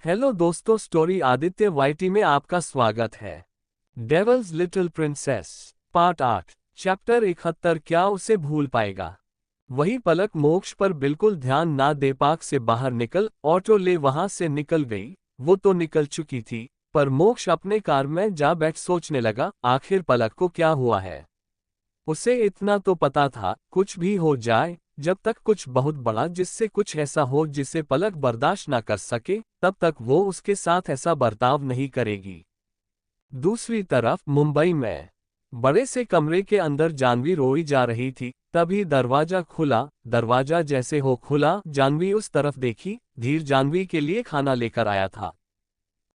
Hello दोस्तों, story Aditya YT में आपका स्वागत है। Devil's little princess part 8 chapter 71। क्या उसे भूल पाएगा। वही पलक मोक्ष पर बिल्कुल ध्यान ना दे पार्क से बाहर निकल ऑटो ले वहां से निकल गई। वो तो निकल चुकी थी, पर मोक्ष अपने कार में जा बैठ सोचने लगा, आखिर पलक को क्या हुआ है। उसे इतना तो पता था, कुछ भी हो जाए, जब तक कुछ बहुत बड़ा जिससे कुछ ऐसा हो जिसे पलक बर्दाश्त ना कर सके, तब तक वो उसके साथ ऐसा बर्ताव नहीं करेगी। दूसरी तरफ मुंबई में बड़े से कमरे के अंदर जानवी रोई जा रही थी। तभी दरवाजा खुला। दरवाजा जैसे हो खुला, जानवी उस तरफ देखी। धीर जानवी के लिए खाना लेकर आया था।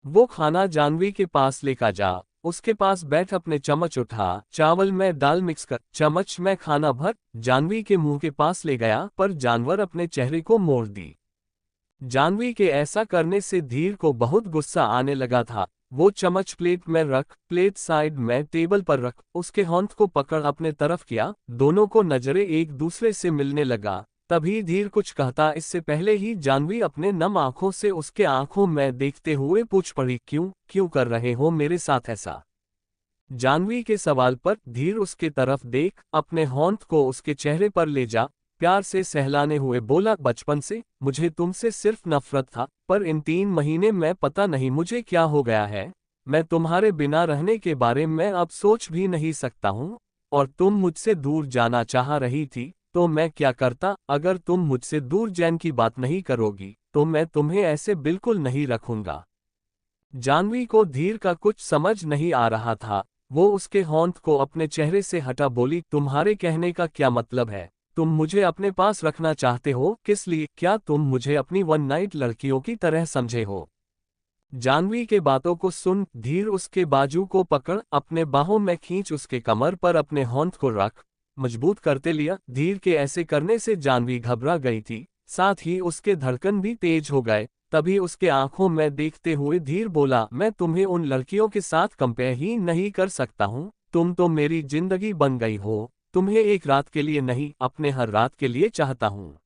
वो खाना जानवी के पास लेकर जा, उसके पास बैठ अपने चम्मच उठा, चावल में दाल मिक्स कर चम्मच में खाना भर जानवी के मुंह के पास ले गया, पर जानवर अपने चेहरे को मोड़ दी। जानवी के ऐसा करने से धीर को बहुत गुस्सा आने लगा था। वो चम्मच प्लेट में रख, प्लेट साइड में टेबल पर रख, उसके हाथ को पकड़ अपने तरफ किया। दोनों को नजरें एक दूसरे से मिलने लगा। तभी धीर कुछ कहता, इससे पहले ही जानवी अपने नम आंखों से उसके आंखों में देखते हुए पूछ पड़ी, क्यों क्यों कर रहे हो मेरे साथ ऐसा। जानवी के सवाल पर धीर उसके तरफ देख, अपने हाथ को उसके चेहरे पर ले जा, प्यार से सहलाने हुए बोला, बचपन से मुझे तुमसे सिर्फ नफरत था, पर इन 3 महीने में पता नहीं मुझे क्या हो गया है। मैं तुम्हारे बिना रहने के बारे में अब सोच भी नहीं सकता हूँ। और तुम मुझसे दूर जाना चाह रही थी, तो मैं क्या करता। अगर तुम मुझसे दूर जाने की बात नहीं करोगी, तो मैं तुम्हें ऐसे बिल्कुल नहीं रखूंगा। जानवी को धीर का कुछ समझ नहीं आ रहा था। वो उसके हाथ को अपने चेहरे से हटा बोली, तुम्हारे कहने का क्या मतलब है। तुम मुझे अपने पास रखना चाहते हो, किस लिए। क्या तुम मुझे अपनी वन नाइट लड़कियों की तरह समझे हो। जानवी के बातों को सुन धीर उसके बाजू को पकड़ अपने बाहों में खींच उसके कमर पर अपने हाथ को रख मजबूत करते लिया। धीर के ऐसे करने से जानवी घबरा गई थी, साथ ही उसके धड़कन भी तेज हो गए। तभी उसके आंखों में देखते हुए धीर बोला, मैं तुम्हें उन लड़कियों के साथ कंपेयर ही नहीं कर सकता हूँ। तुम तो मेरी जिंदगी बन गई हो। तुम्हें एक रात के लिए नहीं, अपने हर रात के लिए चाहता हूँ।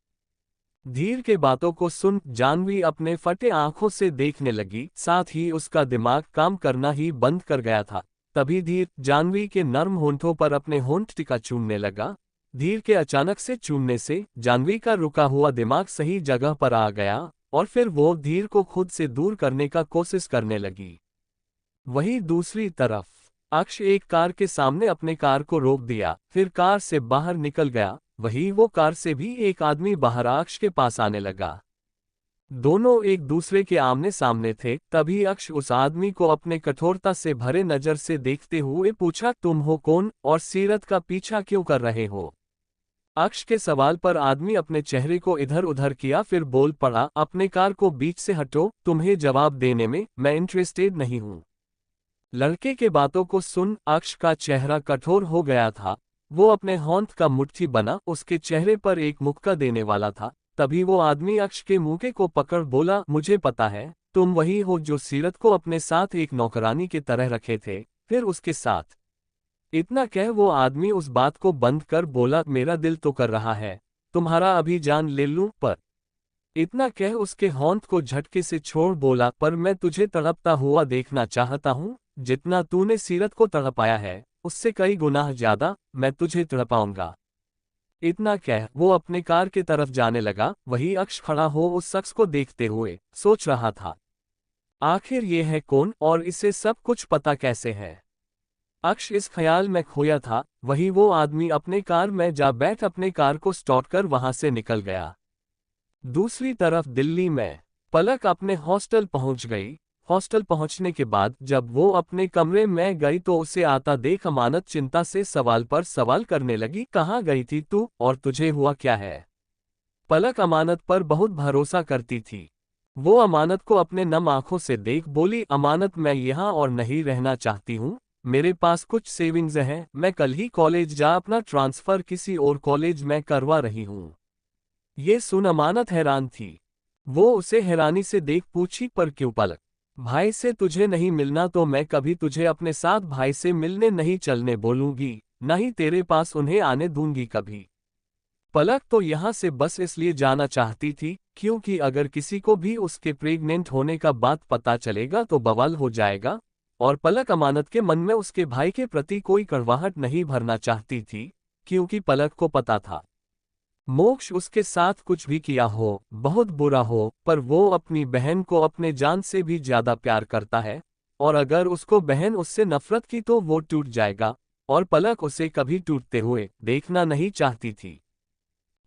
धीर के बातों को सुन जानवी अपने फटे आंखों से देखने लगी, साथ ही उसका दिमाग काम करना ही बंद कर गया था। तभी धीर जानवी के नर्म होंठों पर अपने होंठ टिका चूमने लगा। धीर के अचानक से चूमने से जानवी का रुका हुआ दिमाग सही जगह पर आ गया, और फिर वो धीर को खुद से दूर करने का कोशिश करने लगी। वहीं दूसरी तरफ अक्ष एक कार के सामने अपने कार को रोक दिया, फिर कार से बाहर निकल गया। वहीं वो कार से भी एक आदमी बाहर अक्ष के पास आने लगा। दोनों एक दूसरे के आमने सामने थे। तभी अक्ष उस आदमी को अपने कठोरता से भरे नजर से देखते हुए पूछा, तुम हो कौन और सीरत का पीछा क्यों कर रहे हो। अक्ष के सवाल पर आदमी अपने चेहरे को इधर उधर किया, फिर बोल पड़ा, अपने कार को बीच से हटो, तुम्हें जवाब देने में मैं इंटरेस्टेड नहीं हूं। लड़के के बातों को सुन अक्ष का चेहरा कठोर हो गया था। वो अपने हाथ का मुट्ठी बना उसके चेहरे पर एक मुक्का देने वाला था। तभी वो आदमी अक्ष के मुंह को पकड़ बोला, मुझे पता है तुम वही हो जो सीरत को अपने साथ एक नौकरानी की तरह रखे थे, फिर उसके साथ। इतना कह वो आदमी उस बात को बंद कर बोला, मेरा दिल तो कर रहा है तुम्हारा अभी जान ले लूं, पर। इतना कह उसके हाथ को झटके से छोड़ बोला, पर मैं तुझे तड़पता हुआ देखना चाहता हूं। जितना तूने सीरत को तड़पाया है, उससे कई गुना ज्यादा मैं तुझे तड़पाऊंगा। इतना कह वो अपने कार की तरफ जाने लगा। वही अक्ष खड़ा हो उस शख्स को देखते हुए सोच रहा था, आखिर ये है कौन और इसे सब कुछ पता कैसे है। अक्ष इस ख्याल में खोया था। वही वो आदमी अपने कार में जा बैठ अपने कार को स्टार्ट कर वहां से निकल गया। दूसरी तरफ दिल्ली में पलक अपने हॉस्टल पहुंच गई। हॉस्टल पहुंचने के बाद जब वो अपने कमरे में गई तो उसे आता देख अमानत चिंता से सवाल पर सवाल करने लगी, कहाँ गई थी तू और तुझे हुआ क्या है। पलक अमानत पर बहुत भरोसा करती थी। वो अमानत को अपने नम आंखों से देख बोली, अमानत मैं यहाँ और नहीं रहना चाहती हूँ। मेरे पास कुछ सेविंग्स हैं, मैं कल ही कॉलेज जा अपना ट्रांसफर किसी और कॉलेज में करवा रही हूँ। ये सुन अमानत हैरान थी। वो उसे हैरानी से देख पूछी, पर क्यों पलक। भाई से तुझे नहीं मिलना तो मैं कभी तुझे अपने साथ भाई से मिलने नहीं चलने बोलूंगी, न ही तेरे पास उन्हें आने दूंगी कभी। पलक तो यहाँ से बस इसलिए जाना चाहती थी क्योंकि अगर किसी को भी उसके प्रेग्नेंट होने का बात पता चलेगा तो बवाल हो जाएगा, और पलक अमानत के मन में उसके भाई के प्रति कोई कड़वाहट नहीं भरना चाहती थी, क्योंकि पलक को पता था मोक्ष उसके साथ कुछ भी किया हो, बहुत बुरा हो, पर वो अपनी बहन को अपने जान से भी ज्यादा प्यार करता है, और अगर उसको बहन उससे नफरत की तो वो टूट जाएगा, और पलक उसे कभी टूटते हुए देखना नहीं चाहती थी।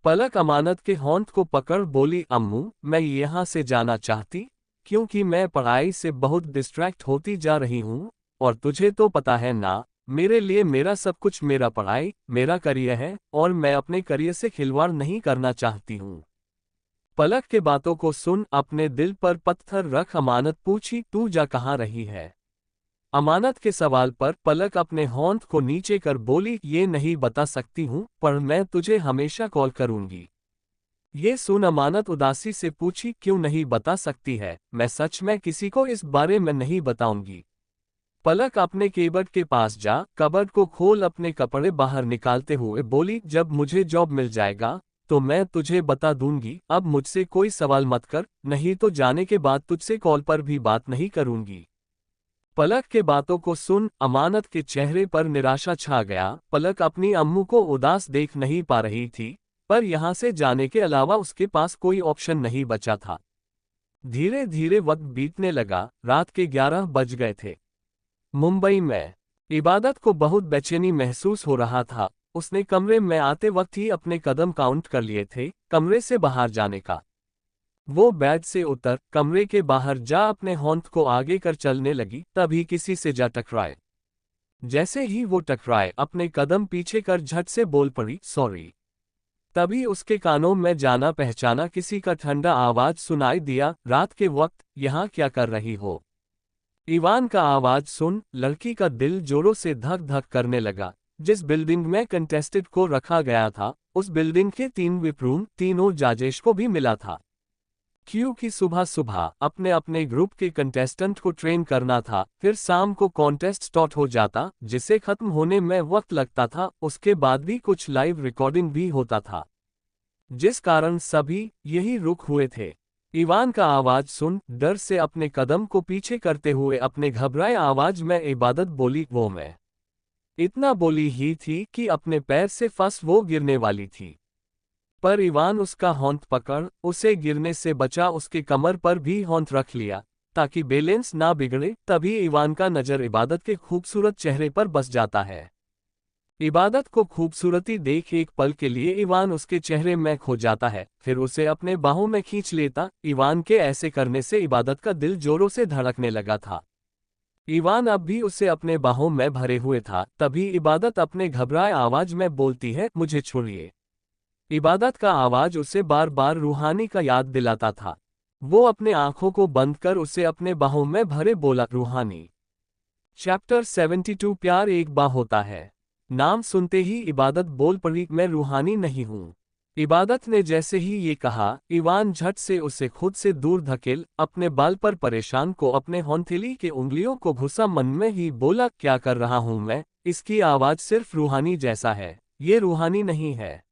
पलक अमानत के होंठ को पकड़ बोली, अम्मू मैं यहाँ से जाना चाहती, क्योंकि मैं पढ़ाई से बहुत डिस्ट्रैक्ट होती जा रही हूँ, और तुझे तो पता है ना, मेरे लिए मेरा सब कुछ मेरा पढ़ाई, मेरा करियर है, और मैं अपने करियर से खिलवाड़ नहीं करना चाहती हूँ। पलक के बातों को सुन अपने दिल पर पत्थर रख अमानत पूछी, तू जा कहाँ रही है? अमानत के सवाल पर पलक अपने होंठ को नीचे कर बोली, ये नहीं बता सकती हूँ, पर मैं तुझे हमेशा कॉल करूंगी। ये सुन अमानत उदासी से पूछी, क्यों नहीं बता सकती है? मैं सच में किसी को इस बारे में नहीं बताऊंगी। पलक अपने केबर्ड के पास जा कबर्ड को खोल अपने कपड़े बाहर निकालते हुए बोली, जब मुझे जॉब मिल जाएगा तो मैं तुझे बता दूंगी, अब मुझसे कोई सवाल मत कर, नहीं तो जाने के बाद तुझसे कॉल पर भी बात नहीं करूंगी। पलक के बातों को सुन अमानत के चेहरे पर निराशा छा गया। पलक अपनी अम्मू को उदास देख नहीं पा रही थी, पर यहाँ से जाने के अलावा उसके पास कोई ऑप्शन नहीं बचा था। धीरे धीरे वक्त बीतने लगा, रात के 11 बज गए थे। मुंबई में इबादत को बहुत बेचैनी महसूस हो रहा था। उसने कमरे में आते वक्त ही अपने कदम काउंट कर लिए थे कमरे से बाहर जाने का। वो बेड से उतर कमरे के बाहर जा अपने होंठ को आगे कर चलने लगी, तभी किसी से जा टकराए। जैसे ही वो टकराए अपने कदम पीछे कर झट से बोल पड़ी, सॉरी। तभी उसके कानों में जाना पहचाना किसी का ठंडा आवाज सुनाई दिया, रात के वक्त यहाँ क्या कर रही हो? इवान का आवाज सुन लड़की का दिल जोरों से धक धक करने लगा। जिस बिल्डिंग में कंटेस्टेंट को रखा गया था उस बिल्डिंग के 3 विप्रूम तीनों जाजेश को भी मिला था, क्योंकि सुबह सुबह अपने अपने ग्रुप के कंटेस्टेंट को ट्रेन करना था, फिर शाम को कॉन्टेस्ट स्टार्ट हो जाता जिसे खत्म होने में वक्त लगता था, उसके बाद भी कुछ लाइव रिकॉर्डिंग भी होता था, जिस कारण सभी यही रुक हुए थे। इवान का आवाज सुन डर से अपने कदम को पीछे करते हुए अपने घबराए आवाज में इबादत बोली, वो मैं। इतना बोली ही थी कि अपने पैर से फंस वो गिरने वाली थी, पर इवान उसका होंठ पकड़ उसे गिरने से बचा, उसके कमर पर भी होंठ रख लिया ताकि बैलेंस ना बिगड़े। तभी इवान का नजर इबादत के खूबसूरत चेहरे पर बस जाता है। इबादत को खूबसूरती देख एक पल के लिए इवान उसके चेहरे में खो जाता है, फिर उसे अपने बाहों में खींच लेता। इवान के ऐसे करने से इबादत का दिल जोरों से धड़कने लगा था। इवान अब भी उसे अपने बाहों में भरे हुए था। तभी इबादत अपने घबराए आवाज में बोलती है, मुझे छोड़िए। इबादत का आवाज उसे बार बार रूहानी का याद दिलाता था। वो अपने आंखों को बंद कर उसे अपने बाहों में भरे बोला, रूहानी। चैप्टर 72 प्यार एक बार होता है। नाम सुनते ही इबादत बोल पड़ी, मैं रूहानी नहीं हूँ। इबादत ने जैसे ही ये कहा इवान झट से उसे खुद से दूर धकेल अपने बाल पर परेशान को अपने हथेली के उंगलियों को घुसा, मन में ही बोला, क्या कर रहा हूँ मैं? इसकी आवाज सिर्फ रूहानी जैसा है, ये रूहानी नहीं है।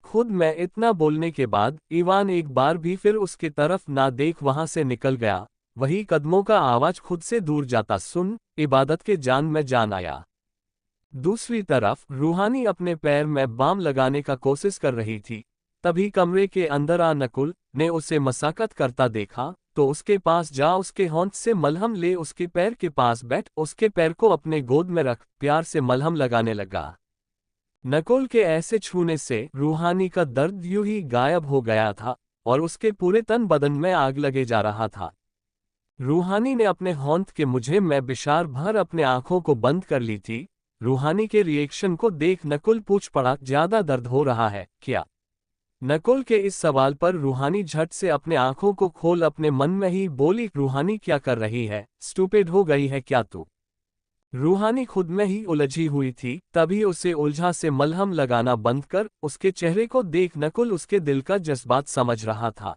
खुद में इतना बोलने के बाद इवान एक बार भी फिर उसके तरफ ना देख वहां से निकल गया। वही कदमों का आवाज खुद से दूर जाता सुन इबादत के जान में जान आया। दूसरी तरफ रूहानी अपने पैर में बाम लगाने का कोशिश कर रही थी। तभी कमरे के अंदर आ नकुल ने उसे मसाकत करता देखा तो उसके पास जा उसके होंठ से मलहम ले उसके पैर के पास बैठ उसके पैर को अपने गोद में रख प्यार से मलहम लगाने लगा। नकुल के ऐसे छूने से रूहानी का दर्द यूं ही गायब हो गया था और उसके पूरे तन बदन में आग लगे जा रहा था। रूहानी ने अपने होंठ के मुझे में बिशार भर अपने आंखों को बंद कर ली थी। रूहानी के रिएक्शन को देख नकुल पूछ पड़ा, ज्यादा दर्द हो रहा है क्या? नकुल के इस सवाल पर रूहानी झट से अपने आंखों को खोल अपने मन में ही बोली, रूहानी क्या कर रही है? स्टूपिड हो गई है क्या तू? रूहानी खुद में ही उलझी हुई थी। तभी उसे उलझा से मलहम लगाना बंद कर उसके चेहरे को देख नकुल उसके दिल का जज्बात समझ रहा था।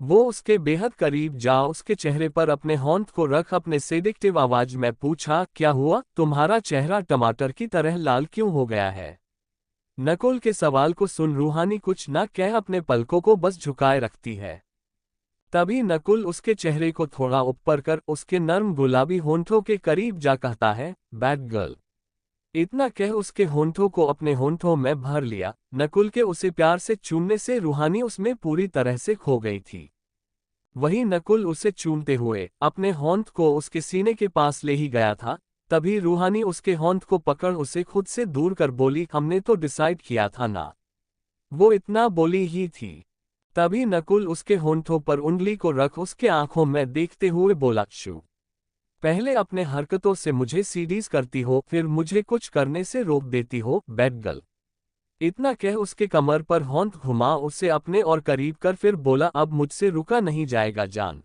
वो उसके बेहद करीब जा उसके चेहरे पर अपने होंठ को रख अपने सेडिक्टिव आवाज में पूछा, क्या हुआ? तुम्हारा चेहरा टमाटर की तरह लाल क्यों हो गया है? नकुल के सवाल को सुन रूहानी कुछ न कह अपने पलकों को बस झुकाए रखती है। तभी नकुल उसके चेहरे को थोड़ा ऊपर कर उसके नर्म गुलाबी होंठों के करीब जा कहता है, बैड गर्ल। इतना कह उसके होंठों को अपने होंठों में भर लिया। नकुल के उसे प्यार से चूमने से रूहानी उसमें पूरी तरह से खो गई थी। वही नकुल उसे चूमते हुए अपने होंठ को उसके सीने के पास ले ही गया था। तभी रूहानी उसके होंठ को पकड़ उसे खुद से दूर कर बोली, हमने तो डिसाइड किया था ना। वो इतना बोली ही थी। तभी नकुल उसके होंठों पर उंगली को रख उसके आंखों में देखते हुए बोला, शू, पहले अपने हरकतों से मुझे सीडीज करती हो, फिर मुझे कुछ करने से रोक देती हो, बैड गर्ल। इतना कह उसके कमर पर होंठ घुमा उसे अपने और करीब कर फिर बोला, अब मुझसे रुका नहीं जाएगा जान।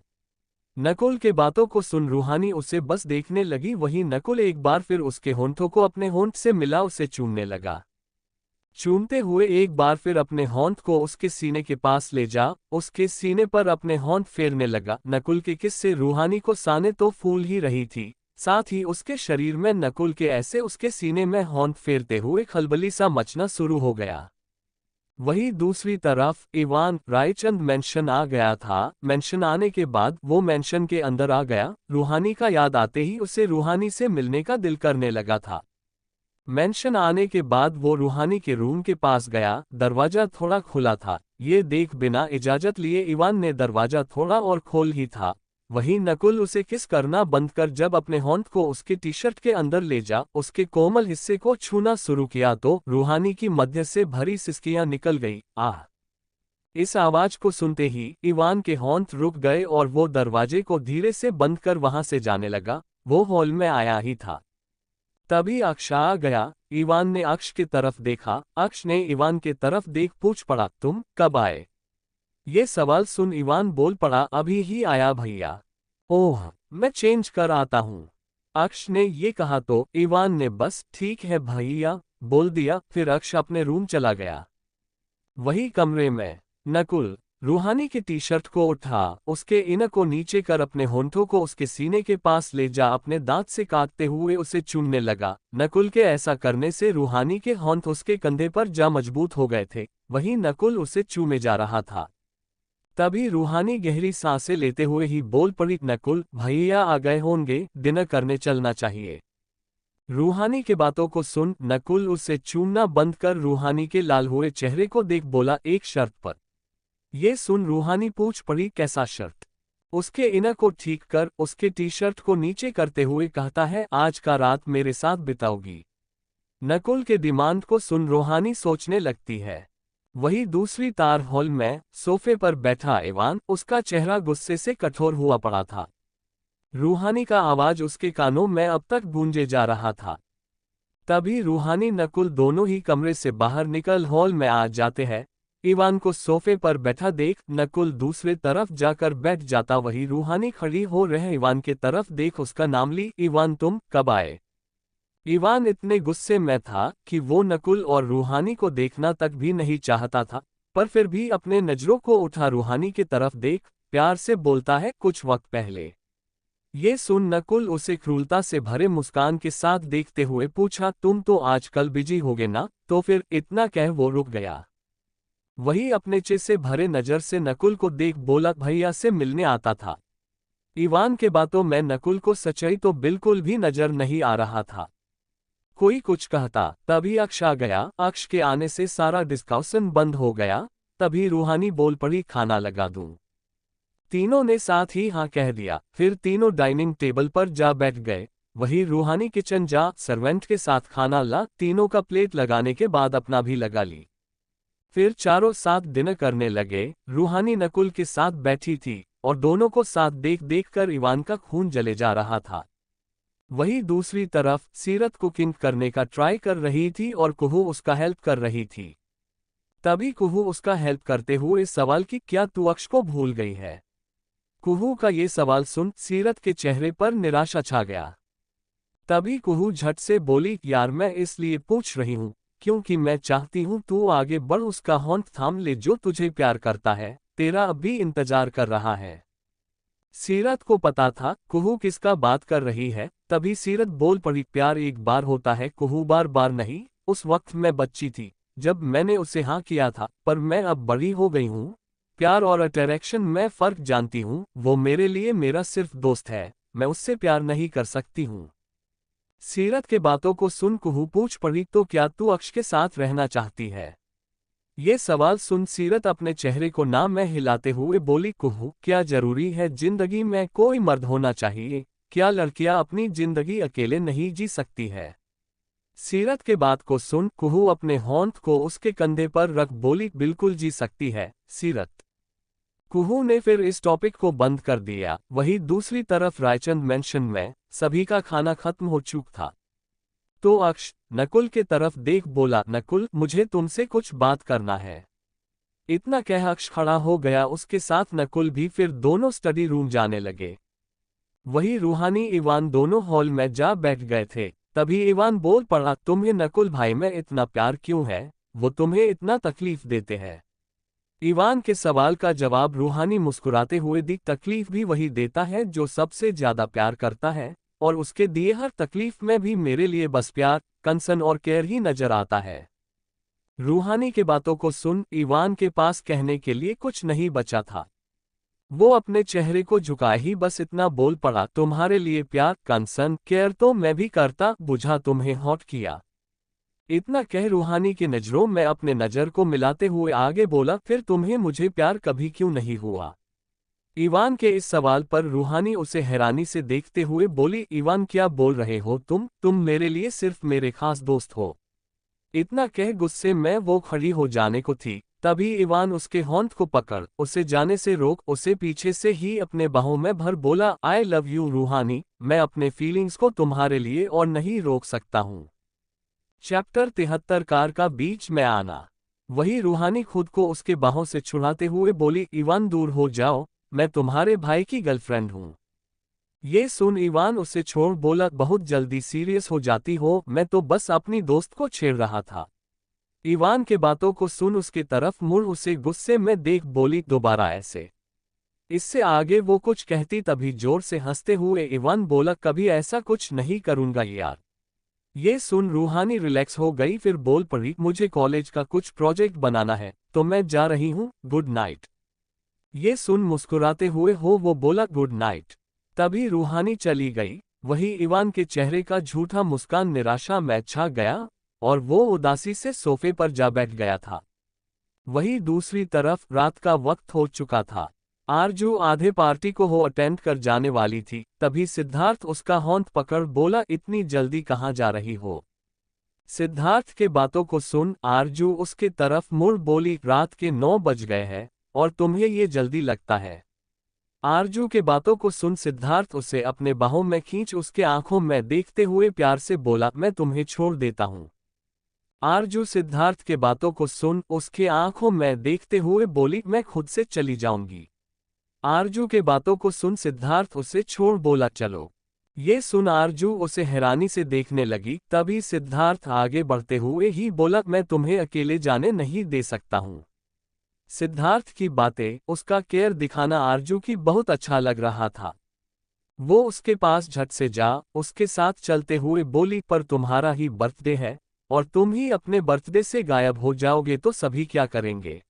नकुल के बातों को सुन रूहानी उसे बस देखने लगी। वहीं नकुल एक बार फिर उसके होंठों को अपने होंठ से मिला उसे चूमने लगा। चूमते हुए एक बार फिर अपने होंठ को उसके सीने के पास ले जा उसके सीने पर अपने होंठ फेरने लगा। नकुल के किस से रूहानी को साने तो फूल ही रही थी, साथ ही उसके शरीर में नकुल के ऐसे उसके सीने में होंठ फेरते हुए खलबली सा मचना शुरू हो गया। वहीं दूसरी तरफ इवान रायचंद मेंशन आ गया था। मेंशन आने के बाद वो मेंशन के अंदर आ गया। रूहानी का याद आते ही उसे रूहानी से मिलने का दिल करने लगा था। मेंशन आने के बाद वो रूहानी के रूम के पास गया। दरवाजा थोड़ा खुला था। ये देख बिना इजाजत लिए इवान ने दरवाजा थोड़ा और खोल ही था। वहीं नकुल उसे किस करना बंद कर जब अपने होंठ को उसके टी शर्ट के अंदर ले जा उसके कोमल हिस्से को छूना शुरू किया तो रूहानी की मध्य से भरी सिसकियां निकल गई। आह! इस आवाज को सुनते ही इवान के होंठ रुक गए और वो दरवाजे को धीरे से बंद कर वहां से जाने लगा। वो हॉल में आया ही था। तभी अक्ष आ गया। इवान ने अक्ष की तरफ देखा। अक्ष ने इवान के तरफ देख पूछ पड़ा, तुम कब आए? ये सवाल सुन इवान बोल पड़ा, अभी ही आया भैया। ओह, मैं चेंज कर आता हूँ। अक्ष ने ये कहा तो इवान ने बस ठीक है भैया बोल दिया। फिर अक्ष अपने रूम चला गया। वही कमरे में नकुल रूहानी की टी शर्ट को उठा उसके इन को नीचे कर अपने होंठों को उसके सीने के पास ले जा अपने दांत से काटते हुए उसे चूमने लगा। नकुल के ऐसा करने से रूहानी के होंठ उसके कंधे पर जा मजबूत हो गए थे। वहीं नकुल उसे चूमे जा रहा था। तभी रूहानी गहरी सांसें लेते हुए ही बोल पड़ी, नकुल भैया आ गए होंगे, डिनर करने चलना चाहिए। रूहानी के बातों को सुन नकुल उसे चूमना बंद कर रूहानी के लाल हुए चेहरे को देख बोला, एक शर्त पर। ये सुन रूहानी पूछ पड़ी, कैसा शर्त? उसके इनर को ठीक कर उसके टी शर्ट को नीचे करते हुए कहता है, आज का रात मेरे साथ बिताओगी। नकुल के डिमांड को सुन रूहानी सोचने लगती है। वही दूसरी तार हॉल में सोफे पर बैठा इवान उसका चेहरा गुस्से से कठोर हुआ पड़ा था। रूहानी का आवाज उसके कानों में अब तक गूंजे जा रहा था। तभी रूहानी नकुल दोनों ही कमरे से बाहर निकल हॉल में आ जाते हैं। इवान को सोफे पर बैठा देख नकुल दूसरे तरफ जाकर बैठ जाता। वही रूहानी खड़ी हो रहे इवान के तरफ देख उसका नाम ली, इवान तुम कब आए? इवान इतने गुस्से में था कि वो नकुल और रूहानी को देखना तक भी नहीं चाहता था, पर फिर भी अपने नजरों को उठा रूहानी की तरफ देख प्यार से बोलता है, कुछ वक्त पहले। ये सुन नकुल उसे क्रूरता से भरे मुस्कान के साथ देखते हुए पूछा, तुम तो आजकल बिजी होगे ना? तो फिर इतना कह वो रुक गया। वही अपने चे से भरे नजर से नकुल को देख बोला, भैया से मिलने आता था। इवान के बातों में नकुल को सच्चाई तो बिल्कुल भी नजर नहीं आ रहा था। कोई कुछ कहता तभी अक्ष आ गया। अक्ष के आने से सारा डिस्कशन बंद हो गया। तभी रूहानी बोल पड़ी, खाना लगा दूं? तीनों ने साथ ही हाँ कह दिया। फिर तीनों डाइनिंग टेबल पर जा बैठ गए। वही रूहानी किचन जा सर्वेंट के साथ खाना ला। तीनों का प्लेट लगाने के बाद अपना भी लगा ली। फिर चारों साथ डिनर करने लगे। रूहानी नकुल के साथ बैठी थी और दोनों को साथ देख देख कर इवान का खून जले जा रहा था। वहीं दूसरी तरफ सीरत कुकिंग करने का ट्राई कर रही थी और कुहू उसका हेल्प कर रही थी। तभी कुहू उसका हेल्प करते हुए सवाल की, क्या तू अक्ष को भूल गई है? कुहू का ये सवाल सुन सीरत के चेहरे पर निराशा छा गया। तभी कुहू झट से बोली, यार मैं इसलिए पूछ रही हूँ क्योंकि मैं चाहती हूँ तू आगे बढ़, उसका होंठ थाम ले जो तुझे प्यार करता है, तेरा अब भी इंतजार कर रहा है। सीरत को पता था कुहू किसका बात कर रही है। तभी सीरत बोल पड़ी, प्यार एक बार होता है कुहू, बार बार नहीं। उस वक्त मैं बच्ची थी, जब मैंने उसे हाँ किया था, पर मैं अब बड़ी हो गई हूँ। प्यार और अट्रैक्शन में फर्क जानती हूँ, वो मेरे लिए मेरा सिर्फ दोस्त है, मैं उससे प्यार नहीं कर सकती हूँ। सीरत के बातों को सुन कुहू पूछ पड़ी, तो क्या तू अक्ष के साथ रहना चाहती है? ये सवाल सुन सीरत अपने चेहरे को ना में हिलाते हुए बोली, कुहू क्या जरूरी है जिंदगी में कोई मर्द होना चाहिए? क्या लड़कियां अपनी जिंदगी अकेले नहीं जी सकती है? सीरत के बात को सुन कुहू अपने होंठ को उसके कंधे पर रख बोली, बिल्कुल जी सकती है सीरत। कुहू ने फिर इस टॉपिक को बंद कर दिया। वहीं दूसरी तरफ रायचंद मेंशन में सभी का खाना खत्म हो चुका था। तो अक्ष नकुल के तरफ देख बोला, नकुल मुझे तुमसे कुछ बात करना है। इतना कह अक्ष खड़ा हो गया, उसके साथ नकुल भी। फिर दोनों स्टडी रूम जाने लगे। वही रूहानी इवान दोनों हॉल में जा बैठ गए थे। तभी इवान बोल पड़ा, तुम्हें नकुल भाई में इतना प्यार क्यों है? वो तुम्हें इतना तकलीफ देते हैं? इवान के सवाल का जवाब रूहानी मुस्कुराते हुए दी, तकलीफ भी वही देता है जो सबसे ज्यादा प्यार करता है, और उसके दिए हर तकलीफ में भी मेरे लिए बस प्यार, कंसर्न और केयर ही नजर आता है। रूहानी के बातों को सुन इवान के पास कहने के लिए कुछ नहीं बचा था। वो अपने चेहरे को झुकाए ही बस इतना बोल पड़ा, तुम्हारे लिए प्यार, कंसर्न, केयर तो मैं भी करता, बुझा तुम्हें हॉट किया? इतना कह रूहानी की नजरों में अपने नजर को मिलाते हुए आगे बोला, फिर तुम्हें मुझे प्यार कभी क्यों नहीं हुआ? इवान के इस सवाल पर रूहानी उसे हैरानी से देखते हुए बोली, इवान क्या बोल रहे हो तुम मेरे लिए सिर्फ मेरे खास दोस्त हो। इतना कह गुस्से में वो खड़ी हो जाने को थी, तभी इवान उसके होंठ को पकड़ उसे जाने से रोक उसे पीछे से ही अपने बाहों में भर बोला, आई लव यू रूहानी, मैं अपने फीलिंग्स को तुम्हारे लिए और नहीं रोक सकता हूँ। चैप्टर 73 कार का बीच में आना। वही रूहानी खुद को उसके बाहों से छुड़ाते हुए बोली, इवान दूर हो जाओ, मैं तुम्हारे भाई की गर्लफ्रेंड हूँ। ये सुन इवान उसे छोड़ बोला, बहुत जल्दी सीरियस हो जाती हो, मैं तो बस अपनी दोस्त को छेड़ रहा था। इवान के बातों को सुन उसके तरफ मुड़ उसे गुस्से में देख बोली, दोबारा ऐसे। इससे आगे वो कुछ कहती तभी जोर से हंसते हुए इवान बोला, कभी ऐसा कुछ नहीं करूंगा यार। ये सुन रूहानी रिलैक्स हो गई, फिर बोल पड़ी, मुझे कॉलेज का कुछ प्रोजेक्ट बनाना है तो मैं जा रही हूँ, गुड नाइट। ये सुन मुस्कुराते हुए वो बोला, गुड नाइट। तभी रूहानी चली गई। वही इवान के चेहरे का झूठा मुस्कान निराशा में छा गया और वो उदासी से सोफे पर जा बैठ गया था। वही दूसरी तरफ रात का वक्त हो चुका था। आरजू आधे पार्टी को हो अटेंड कर जाने वाली थी, तभी सिद्धार्थ उसका होंठ पकड़ बोला, इतनी जल्दी कहाँ जा रही हो? सिद्धार्थ के बातों को सुन आरजू उसके तरफ मुड़ बोली, रात के 9 बज गए हैं और तुम्हें ये जल्दी लगता है? आरजू के बातों को सुन सिद्धार्थ उसे अपने बाहों में खींच उसके आंखों में देखते हुए प्यार से बोला, मैं तुम्हें छोड़ देता हूँ। आरजू सिद्धार्थ के बातों को सुन उसके आंखों में देखते हुए बोली, मैं खुद से चली जाऊंगी। आरजू के बातों को सुन सिद्धार्थ उसे छोड़ बोला, चलो। ये सुन आरजू उसे हैरानी से देखने लगी, तभी सिद्धार्थ आगे बढ़ते हुए ही बोला, मैं तुम्हें अकेले जाने नहीं दे सकता हूँ। सिद्धार्थ की बातें, उसका केयर दिखाना आरजू की बहुत अच्छा लग रहा था। वो उसके पास झट से जा उसके साथ चलते हुए बोली, पर तुम्हारा ही बर्थडे है और तुम ही अपने बर्थडे से गायब हो जाओगे तो सभी क्या करेंगे?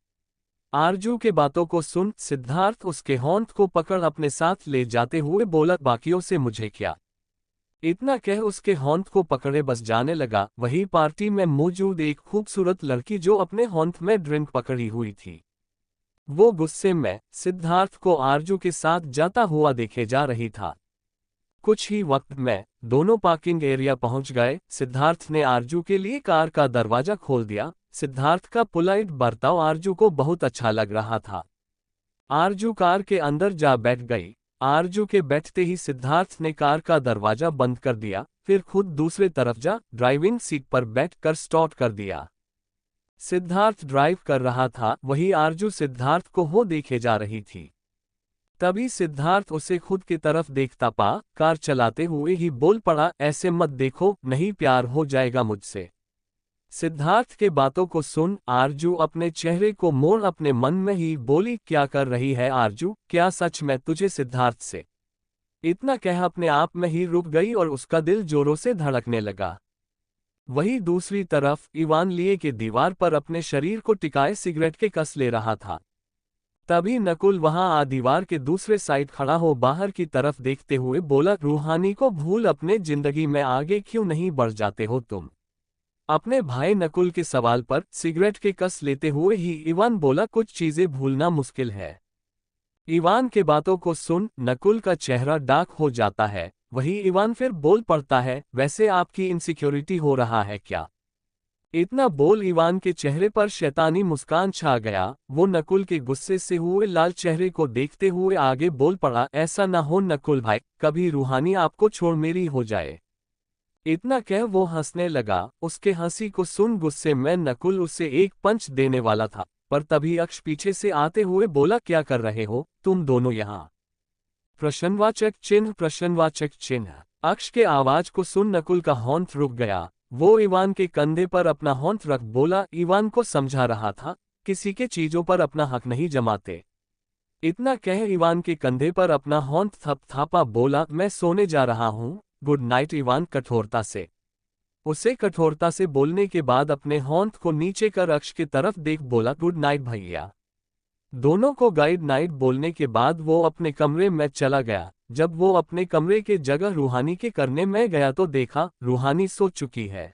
आरजू के बातों को सुन सिद्धार्थ उसके होंठ को पकड़ अपने साथ ले जाते हुए बोला, बाकियों से मुझे क्या? इतना कह उसके होंठ को पकड़े बस जाने लगा। वही पार्टी में मौजूद एक खूबसूरत लड़की जो अपने होंठ में ड्रिंक पकड़ी हुई थी, वो गुस्से में सिद्धार्थ को आरजू के साथ जाता हुआ देखे जा रही था। कुछ ही वक्त में दोनों पार्किंग एरिया पहुंच गए। सिद्धार्थ ने आरजू के लिए कार का दरवाजा खोल दिया। सिद्धार्थ का पोलाइट बर्ताव आरजू को बहुत अच्छा लग रहा था। आरजू कार के अंदर जा बैठ गई। आरजू के बैठते ही सिद्धार्थ ने कार का दरवाजा बंद कर दिया, फिर खुद दूसरे तरफ जा ड्राइविंग सीट पर बैठकर स्टार्ट कर दिया। सिद्धार्थ ड्राइव कर रहा था, वही आरजू सिद्धार्थ को हो देखे जा रही थी। तभी सिद्धार्थ उसे खुद की तरफ देखता पा कार चलाते हुए ही बोल पड़ा, ऐसे मत देखो, नहीं प्यार हो जाएगा मुझसे। सिद्धार्थ के बातों को सुन आरजू अपने चेहरे को मोड़ अपने मन में ही बोली, क्या कर रही है आरजू, क्या सच में तुझे सिद्धार्थ से? इतना कह अपने आप में ही रुक गई और उसका दिल जोरों से धड़कने लगा। वहीं दूसरी तरफ इवान लिए के दीवार पर अपने शरीर को टिकाए सिगरेट के कस ले रहा था। तभी नकुल वहां आ दीवार के दूसरे साइड खड़ा हो बाहर की तरफ देखते हुए बोला, रूहानी को भूल अपने जिंदगी में आगे क्यों नहीं बढ़ जाते हो तुम। अपने भाई नकुल के सवाल पर सिगरेट के कस लेते हुए ही इवान बोला, कुछ चीजें भूलना मुश्किल है। इवान के बातों को सुन नकुल का चेहरा डार्क हो जाता है। वही इवान फिर बोल पड़ता है, वैसे आपकी इनसिक्योरिटी हो रहा है क्या। इतना बोल इवान के चेहरे पर शैतानी मुस्कान छा गया। वो नकुल के गुस्से से हुए लाल चेहरे को देखते हुए आगे बोल पड़ा, ऐसा ना हो नकुल भाई, कभी रूहानी आपको छोड़ मेरी हो जाए। इतना कह वो हंसने लगा। उसके हंसी को सुन गुस्से में नकुल उसे एक पंच देने वाला था, पर तभी अक्ष पीछे से आते हुए बोला, क्या कर रहे हो तुम दोनों यहाँ। प्रश्नवाचक चिन्ह। अक्ष के आवाज को सुन नकुल का हौंठ रुक गया। वो इवान के कंधे पर अपना हौंठ रख बोला, इवान को समझा रहा था, किसी के चीजों पर अपना हक नहीं जमाते। इतना कह इवान के कंधे पर अपना हौंठ थपथापा बोला, मैं सोने जा रहा हूँ, गुड नाइट। इवान कठोरता से उसे कठोरता से बोलने के बाद अपने हौंठ को नीचे कर अक्ष की तरफ देख बोला, गुड नाइट भैया। दोनों को गाइड नाइट बोलने के बाद वो अपने कमरे में चला गया। जब वो अपने कमरे के जगह रूहानी के करने में गया तो देखा रूहानी सो चुकी है।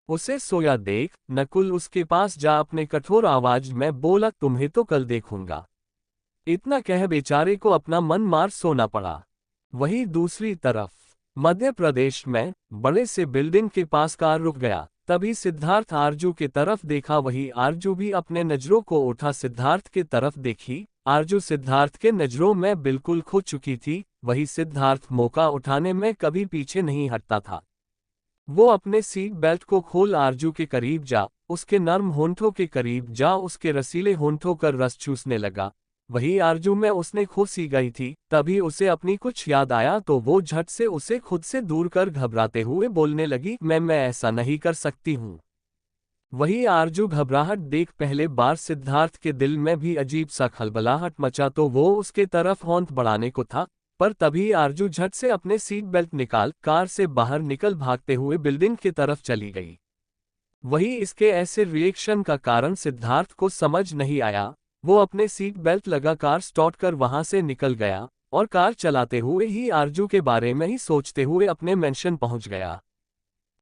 उसे सोया देख नकुल उसके पास जा अपने कठोर आवाज में बोला, तुम्हें तो कल देखूंगा। इतना कह बेचारे को अपना मन मार सोना पड़ा। वहीं दूसरी तरफ मध्य प्रदेश में बड़े से बिल्डिंग के पास कार रुक गया। तभी सिद्धार्थ आरजू के तरफ देखा। वही आरजू भी अपने नजरों को उठा सिद्धार्थ के तरफ देखी। आरजू सिद्धार्थ के नजरों में बिल्कुल खो चुकी थी। वही सिद्धार्थ मौका उठाने में कभी पीछे नहीं हटता था। वो अपने सीट बेल्ट को खोल आरजू के करीब जा, उसके नर्म होंठों के करीब जा, उसके रसीले होंठों का रस चूसने लगा। वही आरजू में उसने खो सी गई थी। तभी उसे अपनी कुछ याद आया तो वो झट से उसे खुद से दूर कर घबराते हुए बोलने लगी, मैं ऐसा नहीं कर सकती हूँ। वही आरजू घबराहट देख पहले बार सिद्धार्थ के दिल में भी अजीब सा खलबलाहट मचा तो वो उसके तरफ हौंठ बढ़ाने को था, पर तभी आरजू झट से अपने सीट बेल्ट निकाल कार से बाहर निकल भागते हुए बिल्डिंग की तरफ चली गई। वही इसके ऐसे रिएक्शन का कारण सिद्धार्थ को समझ नहीं आया। वो अपने सीट बेल्ट लगा कार स्टार्ट कर वहां से निकल गया और कार चलाते हुए ही आरजू के बारे में ही सोचते हुए अपने मेंशन पहुंच गया।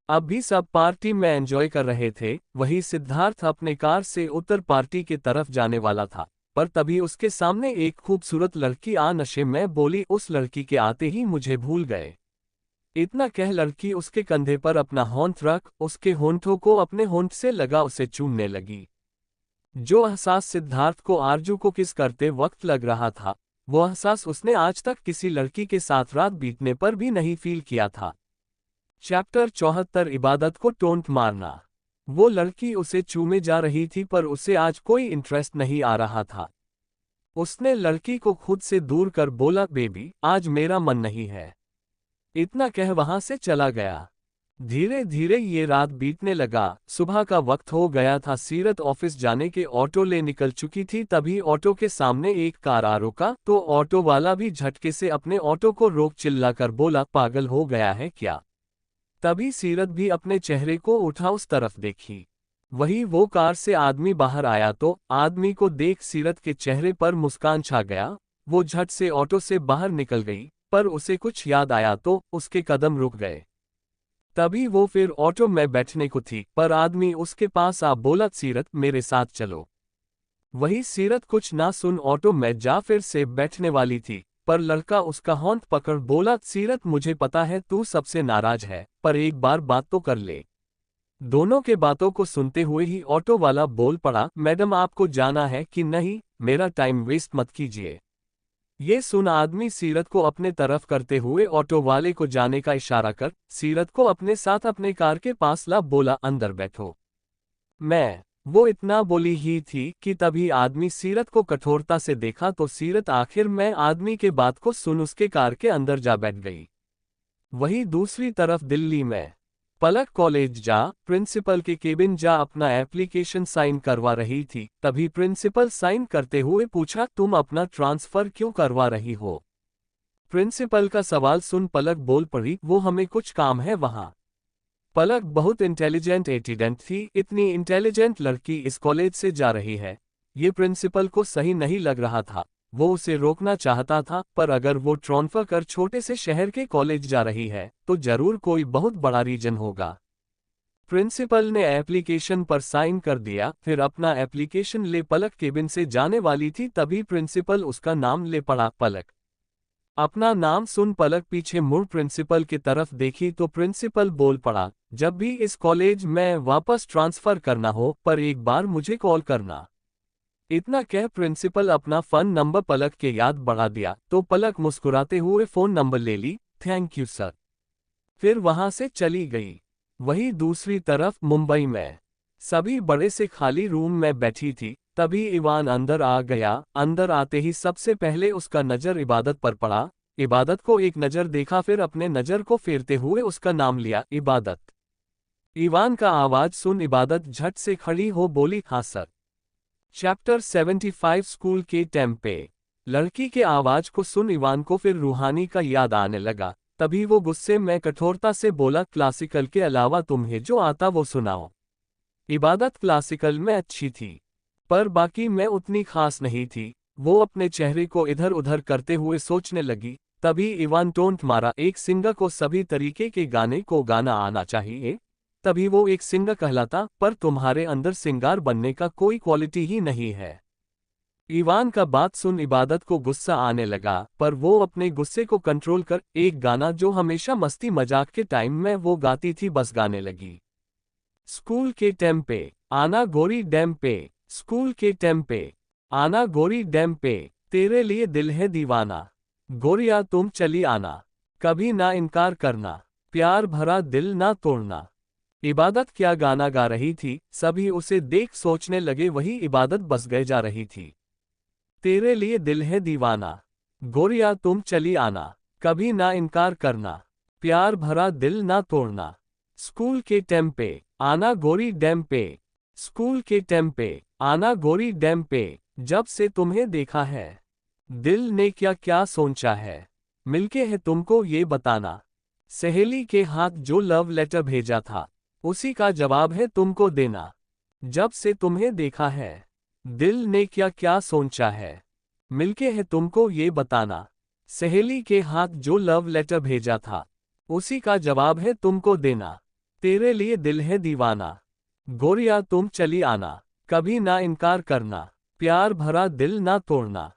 अब भी सब पार्टी में एंजॉय कर रहे थे। वही सिद्धार्थ अपने कार से उतर पार्टी की तरफ जाने वाला था, पर तभी उसके सामने एक खूबसूरत लड़की आ नशे में बोली, उस लड़की के आते ही मुझे भूल गए। इतना कह लड़की उसके कंधे पर अपना होंठ रख उसके होंठों को अपने होंठ से लगा उसे चूमने लगी। जो एहसास सिद्धार्थ को आरजू को किस करते वक्त लग रहा था, वो एहसास उसने आज तक किसी लड़की के साथ रात बीतने पर भी नहीं फील किया था। चैप्टर 74 इबादत को टोंट मारना। वो लड़की उसे चूमे जा रही थी पर उसे आज कोई इंटरेस्ट नहीं आ रहा था। उसने लड़की को खुद से दूर कर बोला, बेबी आज मेरा मन नहीं है। इतना कह वहां से चला गया। धीरे धीरे ये रात बीतने लगा। सुबह का वक्त हो गया था। सीरत ऑफिस जाने के ऑटो ले निकल चुकी थी। तभी ऑटो के सामने एक कार आ रुका तो ऑटो वाला भी झटके से अपने ऑटो को रोक चिल्लाकर बोला, पागल हो गया है क्या। तभी सीरत भी अपने चेहरे को उठा उस तरफ देखी। वही वो कार से आदमी बाहर आया तो आदमी को देख सीरत के चेहरे पर मुस्कान छा गया। वो झट से ऑटो से बाहर निकल गई, पर उसे कुछ याद आया तो उसके कदम रुक गए। तभी वो फिर ऑटो में बैठने को थी, पर आदमी उसके पास आ बोला, सीरत मेरे साथ चलो। वही सीरत कुछ ना सुन ऑटो में जा फिर से बैठने वाली थी, पर लड़का उसका होंठ पकड़ बोला, सीरत मुझे पता है तू सबसे नाराज है, पर एक बार बात तो कर ले। दोनों के बातों को सुनते हुए ही ऑटो वाला बोल पड़ा, मैडम आपको जाना है कि नहीं, मेरा टाइम वेस्ट मत कीजिए। ये सुन आदमी सीरत को अपने तरफ करते हुए ऑटो वाले को जाने का इशारा कर सीरत को अपने साथ अपने कार के पास ला बोला, अंदर बैठो। वो इतना बोली ही थी कि तभी आदमी सीरत को कठोरता से देखा तो सीरत आखिर में आदमी के बात को सुन उसके कार के अंदर जा बैठ गई। वहीं दूसरी तरफ दिल्ली में पलक कॉलेज जा प्रिंसिपल के केबिन जा अपना एप्लीकेशन साइन करवा रही थी। तभी प्रिंसिपल साइन करते हुए पूछा, तुम अपना ट्रांसफर क्यों करवा रही हो। प्रिंसिपल का सवाल सुन पलक बोल पड़ी, वो हमें कुछ काम है वहां। पलक बहुत इंटेलिजेंट एटीडेंट थी। इतनी इंटेलिजेंट लड़की इस कॉलेज से जा रही है, ये प्रिंसिपल को सही नहीं लग रहा था। वो उसे रोकना चाहता था, पर अगर वो ट्रांसफर कर छोटे से शहर के कॉलेज जा रही है तो जरूर कोई बहुत बड़ा रीजन होगा। प्रिंसिपल ने एप्लीकेशन पर साइन कर दिया, फिर अपना एप्लीकेशन ले पलक केबिन से जाने वाली थी, तभी प्रिंसिपल उसका नाम ले पड़ा, पलक। अपना नाम सुन पलक पीछे मुड़ प्रिंसिपल की तरफ देखी तो प्रिंसिपल बोल पड़ा, जब भी इस कॉलेज में वापस ट्रांसफर करना हो पर एक बार मुझे कॉल करना। इतना कह प्रिंसिपल अपना फोन नंबर पलक के याद बढ़ा दिया तो पलक मुस्कुराते हुए फोन नंबर ले ली। Thank you sir. फिर वहां से चली गई। वही दूसरी तरफ मुंबई में सभी बड़े से खाली रूम में बैठी थी, तभी इवान अंदर आ गया। अंदर आते ही सबसे पहले उसका नजर इबादत पर पड़ा। इबादत को एक नजर देखा, फिर अपने नजर को फेरते हुए उसका नाम लिया, इबादत। इवान का आवाज सुन इबादत झट से खड़ी हो बोली, हाँ सर। चैप्टर 75 स्कूल के टेम्पे। लड़की के आवाज को सुन इवान को फिर रूहानी का याद आने लगा। तभी वो गुस्से में कठोरता से बोला, क्लासिकल के अलावा तुम्हें जो आता वो सुनाओ। इबादत क्लासिकल में अच्छी थी, पर बाकी में उतनी खास नहीं थी। वो अपने चेहरे को इधर उधर करते हुए सोचने लगी। तभी इवान टोंट मारा, एक सिंगर को सभी तरीके के गाने को गाना आना चाहिए, तभी वो एक सिंगर कहलाता, पर तुम्हारे अंदर सिंगार बनने का कोई क्वालिटी ही नहीं है। इवान का बात सुन इबादत को गुस्सा आने लगा, पर वो अपने गुस्से को कंट्रोल कर एक गाना जो हमेशा मस्ती मजाक के टाइम में वो गाती थी बस गाने लगी। स्कूल के टेम्पे आना गोरी डैम पे, स्कूल के टेम्पे आना गोरी डैम पे, तेरे लिए दिल है दीवाना, गोरिया तुम चली आना, कभी ना इनकार करना, प्यार भरा दिल ना तोड़ना। इबादत क्या गाना गा रही थी, सभी उसे देख सोचने लगे वही इबादत बस गए जा रही थी। तेरे लिए दिल है दीवाना, गोरिया तुम चली आना, कभी ना इनकार करना, प्यार भरा दिल ना तोड़ना। स्कूल के टेम्पे आना गोरी डैम पे, स्कूल के टेम्पे आना गोरी डैम पे, जब से तुम्हें देखा है दिल ने क्या क्या सोचा है, मिलके है तुमको ये बताना। सहेली के हाथ जो लव लेटर भेजा था उसी का जवाब है तुमको देना। जब से तुम्हें देखा है दिल ने क्या क्या सोचा है, मिलके है तुमको ये बताना। सहेली के हाथ जो लव लेटर भेजा था उसी का जवाब है तुमको देना। तेरे लिए दिल है दीवाना, गोरिया तुम चली आना, कभी ना इनकार करना, प्यार भरा दिल ना तोड़ना।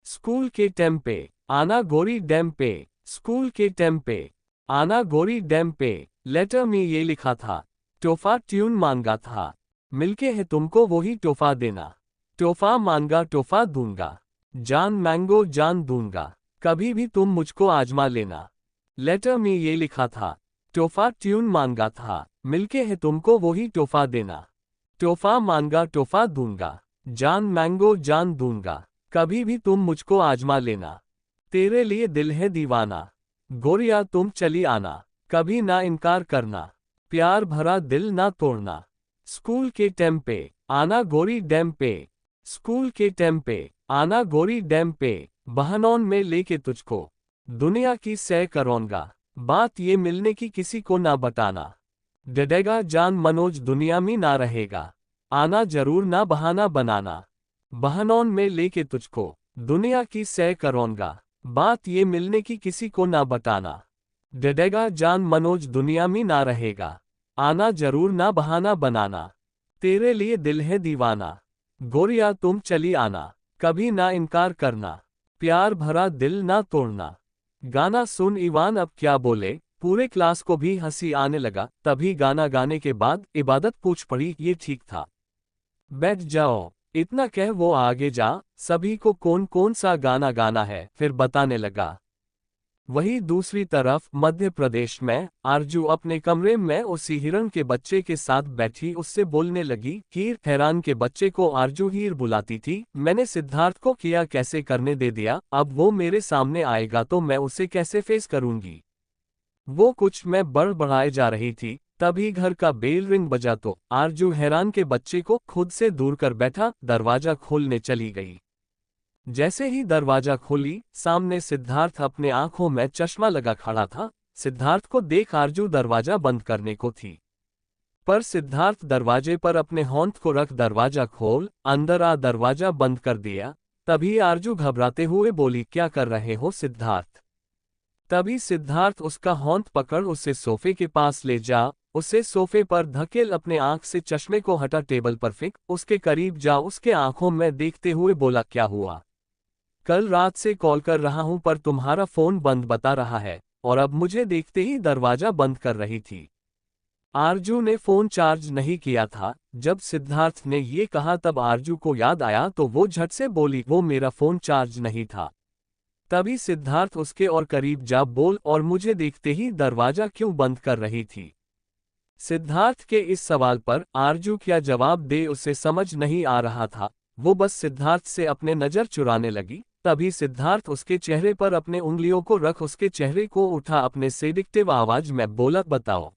स्कूल के टेम्पे आना गोरी डैम पे, स्कूल के टेम्पे आना गोरी डैम पे, लेटर में ये लिखा था, तोहफा ट्यून मांगा था, मिलके है तुमको वही तोहफा देना। तोहफा मांगा तोहफा दूंगा, जान मैंगो जान दूंगा, कभी भी तुम मुझको आजमा लेना। लेटर में ये लिखा था, तोहफा ट्यून मांगा था, मिलके है तुमको वही तोहफा देना। तोहफा मांगा तोहफा दूंगा, जान मैंगो जान दूंगा, कभी भी तुम मुझको आजमा लेना। तेरे लिए दिल है दीवाना, गोरिया तुम चली आना, कभी ना इनकार करना, प्यार भरा दिल ना तोड़ना। स्कूल के टेम्पे आना गोरी डैम पे, स्कूल के टेम्पे आना गोरी डैम पे, बहनौन में लेके तुझको दुनिया की सैर करूंगा, बात ये मिलने की किसी को ना बताना। डरेगा जान मनोज दुनिया में ना रहेगा, आना जरूर ना बहाना बनाना। बहनौन में लेके तुझको दुनिया की सैर करूंगा, बात ये मिलने की किसी को ना बताना। डरेगा जान मनोज दुनिया में ना रहेगा, आना जरूर ना बहाना बनाना। तेरे लिए दिल है दीवाना, गोरिया तुम चली आना, कभी ना इनकार करना, प्यार भरा दिल ना तोड़ना। गाना सुन इवान अब क्या बोले, पूरे क्लास को भी हंसी आने लगा। तभी गाना गाने के बाद इबादत पूछ पड़ी, ये ठीक था, बैठ जाओ। इतना कह वो आगे जा सभी को कौन कौन सा गाना गाना है फिर बताने लगा। वहीं दूसरी तरफ मध्य प्रदेश में आरजू अपने कमरे में उसी हिरण के बच्चे के साथ बैठी उससे बोलने लगी। हीर हैरान के बच्चे को आरजू हीर बुलाती थी। मैंने सिद्धार्थ को किया कैसे करने दे दिया, अब वो मेरे सामने आएगा तो मैं उसे कैसे फेस करूंगी। वो कुछ में बढ़ाए जा रही थी, तभी घर का बेल रिंग बजा तो आरजू हैरान के बच्चे को खुद से दूर कर बैठा दरवाजा खोलने चली गई। जैसे ही दरवाजा खोली, सामने सिद्धार्थ अपने आंखों में चश्मा लगा खड़ा था। सिद्धार्थ को देख आरजू दरवाजा बंद करने को थी, पर सिद्धार्थ दरवाजे पर अपने होंठ को रख दरवाजा खोल अंदर आ दरवाजा बंद कर दिया। तभी आरजू घबराते हुए बोली, क्या कर रहे हो सिद्धार्थ? तभी सिद्धार्थ उसका होंठ पकड़ उसे सोफे के पास ले जा, उसे सोफे पर धकेल, अपने आंख से चश्मे को हटा, टेबल पर फेंक, उसके करीब जा, उसके आंखों में देखते हुए बोला, क्या हुआ? कल रात से कॉल कर रहा हूं पर तुम्हारा फोन बंद बता रहा है, और अब मुझे देखते ही दरवाजा बंद कर रही थी। आरजू ने फोन चार्ज नहीं किया था। जब सिद्धार्थ ने ये कहा तब आरजू को याद आया तो वो झट से बोली, वो मेरा फोन चार्ज नहीं था। तभी सिद्धार्थ उसके और करीब जा बोल, और मुझे देखते ही दरवाजा क्यों बंद कर रही थी? सिद्धार्थ के इस सवाल पर आरजू क्या जवाब दे उसे समझ नहीं आ रहा था। वो बस सिद्धार्थ से अपने नजर चुराने लगी। तभी सिद्धार्थ उसके चेहरे पर अपने उंगलियों को रख उसके चेहरे को उठा, अपने सेडिक्टिव आवाज में बोला, बताओ।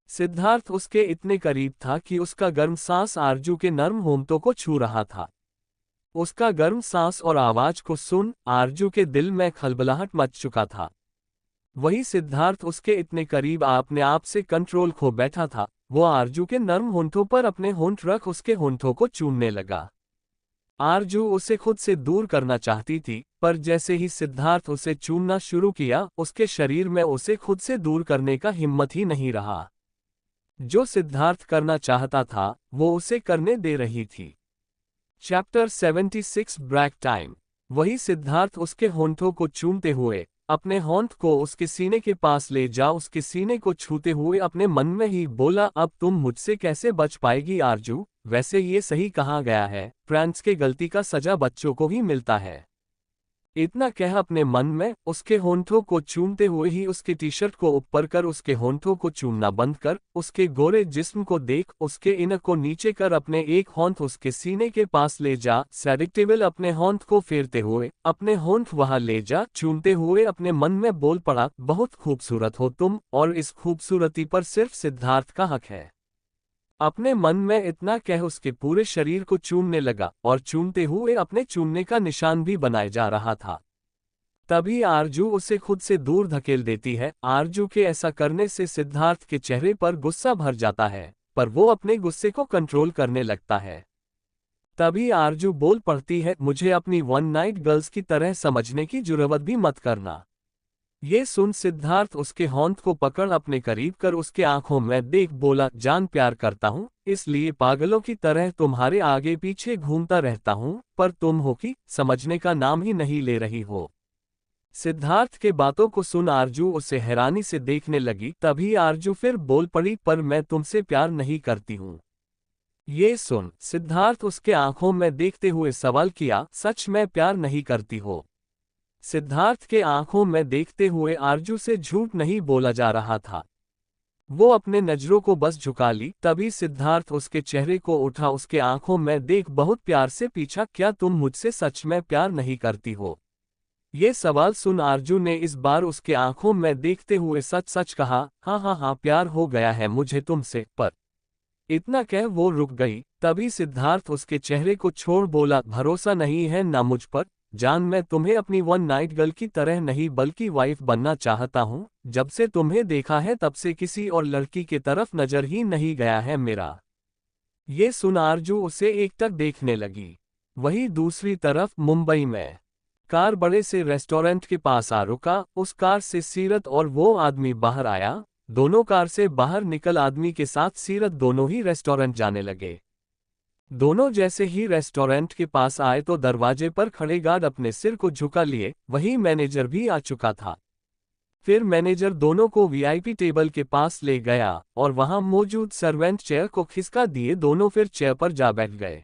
सिद्धार्थ उसके इतने करीब था कि उसका गर्म सांस आरजू के नर्म होंठों को छू रहा था। उसका गर्म सांस और आवाज को सुन आरजू के दिल में खलबलाहट मच चुका था। वही सिद्धार्थ उसके इतने करीब अपने आप से कंट्रोल खो बैठा था। वो आरजू के नर्म होंठों पर अपने होंठ रख उसके होंठों को चूमने लगा। आरजू उसे खुद से दूर करना चाहती थी, पर जैसे ही सिद्धार्थ उसे चूमना शुरू किया, उसके शरीर में उसे खुद से दूर करने का हिम्मत ही नहीं रहा। जो सिद्धार्थ करना चाहता था वो उसे करने दे रही थी। Chapter 76 break time. वही सिद्धार्थ उसके होंठों को चूमते हुए अपने होंठ को उसके सीने के पास ले जा, उसके सीने को छूते हुए अपने मन में ही बोला, अब तुम मुझसे कैसे बच पाएगी आरजू? वैसे ये सही कहा गया है, फ्रेंड्स के गलती का सजा बच्चों को ही मिलता है। इतना कह अपने मन में उसके होंठों को चूमते हुए ही उसके टी शर्ट को ऊपर कर उसके होंठों को चूमना बंद कर, उसके गोरे जिस्म को देख, उसके इनक को नीचे कर, अपने एक होंठ उसके सीने के पास ले जा, सेडिक्टिव अपने होंठ को फेरते हुए अपने होंठ वहां ले जा, चूमते हुए अपने मन में बोल पड़ा, बहुत खूबसूरत हो तुम, और इस खूबसूरती पर सिर्फ सिद्धार्थ का हक है। अपने मन में इतना कह उसके पूरे शरीर को चूमने लगा, और चूमते हुए अपने चूमने का निशान भी बनाए जा रहा था। तभी आरजू उसे खुद से दूर धकेल देती है। आरजू के ऐसा करने से सिद्धार्थ के चेहरे पर गुस्सा भर जाता है, पर वो अपने गुस्से को कंट्रोल करने लगता है। तभी आरजू बोल पड़ती है, मुझे अपनी वन नाइट गर्ल्स की तरह समझने की जुर्रत भी मत करना। ये सुन सिद्धार्थ उसके होंठ को पकड़ अपने करीब कर उसके आंखों में देख बोला, जान प्यार करता हूँ, इसलिए पागलों की तरह तुम्हारे आगे पीछे घूमता रहता हूँ, पर तुम हो कि समझने का नाम ही नहीं ले रही हो। सिद्धार्थ के बातों को सुन आरजू उसे हैरानी से देखने लगी। तभी आरजू फिर बोल पड़ी, पर मैं तुमसे प्यार नहीं करती हूँ। ये सुन सिद्धार्थ उसके आंखों में देखते हुए सवाल किया, सच में प्यार नहीं करती हो? सिद्धार्थ के आंखों में देखते हुए आरजू से झूठ नहीं बोला जा रहा था। वो अपने नजरों को बस झुका ली। तभी सिद्धार्थ उसके चेहरे को उठा, उसके आंखों में देख बहुत प्यार से पूछा, क्या तुम मुझसे सच में प्यार नहीं करती हो? ये सवाल सुन आरजू ने इस बार उसके आंखों में देखते हुए सच सच कहा, हाँ हाँ हाँ, प्यार हो गया है मुझे तुमसे। पर इतना कह वो रुक गई। तभी सिद्धार्थ उसके चेहरे को छोड़ बोला, भरोसा नहीं है ना मुझ पर? जान, मैं तुम्हें अपनी वन नाइट गर्ल की तरह नहीं बल्कि वाइफ बनना चाहता हूँ। जब से तुम्हें देखा है तब से किसी और लड़की के तरफ नजर ही नहीं गया है मेरा। ये सुन आरजू उसे एकटक देखने लगी। वहीं दूसरी तरफ मुंबई में कार बड़े से रेस्टोरेंट के पास आ रुका। उस कार से सीरत और वो आदमी बाहर आया। दोनों कार से बाहर निकल आदमी के साथ सीरत दोनों ही रेस्टोरेंट जाने लगे। दोनों जैसे ही रेस्टोरेंट के पास आए तो दरवाजे पर खड़े गार्ड अपने सिर को झुका लिए। वहीं मैनेजर भी आ चुका था। फिर मैनेजर दोनों को वीआईपी टेबल के पास ले गया और वहां मौजूद सर्वेंट चेयर को खिसका दिए। दोनों फिर चेयर पर जा बैठ गए।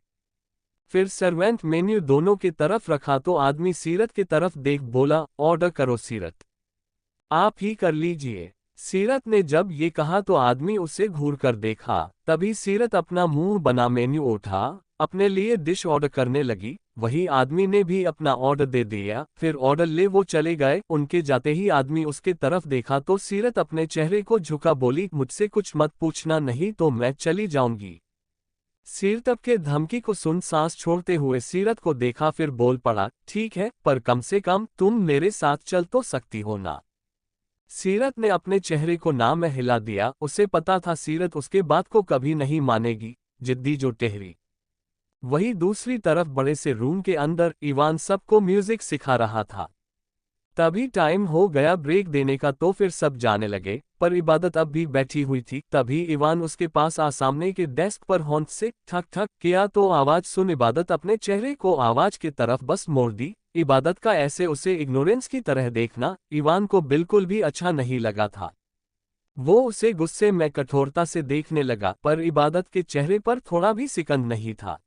फिर सर्वेंट मेन्यू दोनों की तरफ रखा तो आदमी सीरत की तरफ देख बोला, ऑर्डर करो सीरत। आप ही कर लीजिए। सीरत ने जब ये कहा तो आदमी उसे घूर कर देखा। तभी सीरत अपना मुंह बना मेन्यू उठा, अपने लिए डिश ऑर्डर करने लगी। वही आदमी ने भी अपना ऑर्डर दे दिया। फिर ऑर्डर ले वो चले गए। उनके जाते ही आदमी उसके तरफ देखा तो सीरत अपने चेहरे को झुका बोली, मुझसे कुछ मत पूछना नहीं तो मैं चली जाऊंगी। सीरत के धमकी को सुन सांस छोड़ते हुए सीरत को देखा, फिर बोल पड़ा, ठीक है, पर कम से कम तुम मेरे साथ चल तो सकती हो ना? सीरत ने अपने चेहरे को ना में हिला दिया, उसे पता था सीरत उसके बात को कभी नहीं मानेगी, जिद्दी जो ठहरी। वही दूसरी तरफ बड़े से रूम के अंदर इवान सबको म्यूजिक सिखा रहा था। तभी टाइम हो गया ब्रेक देने का, तो फिर सब जाने लगे, पर इबादत अब भी बैठी हुई थी। तभी इवान उसके पास आ सामने के डेस्क पर होंठ से ठक ठक किया तो आवाज सुन इबादत अपने चेहरे को आवाज की तरफ बस मोड़ दी। इबादत का ऐसे उसे इग्नोरेंस की तरह देखना इवान को बिल्कुल भी अच्छा नहीं लगा था। वो उसे गुस्से में कठोरता से देखने लगा, पर इबादत के चेहरे पर थोड़ा भी सिकंद नहीं था।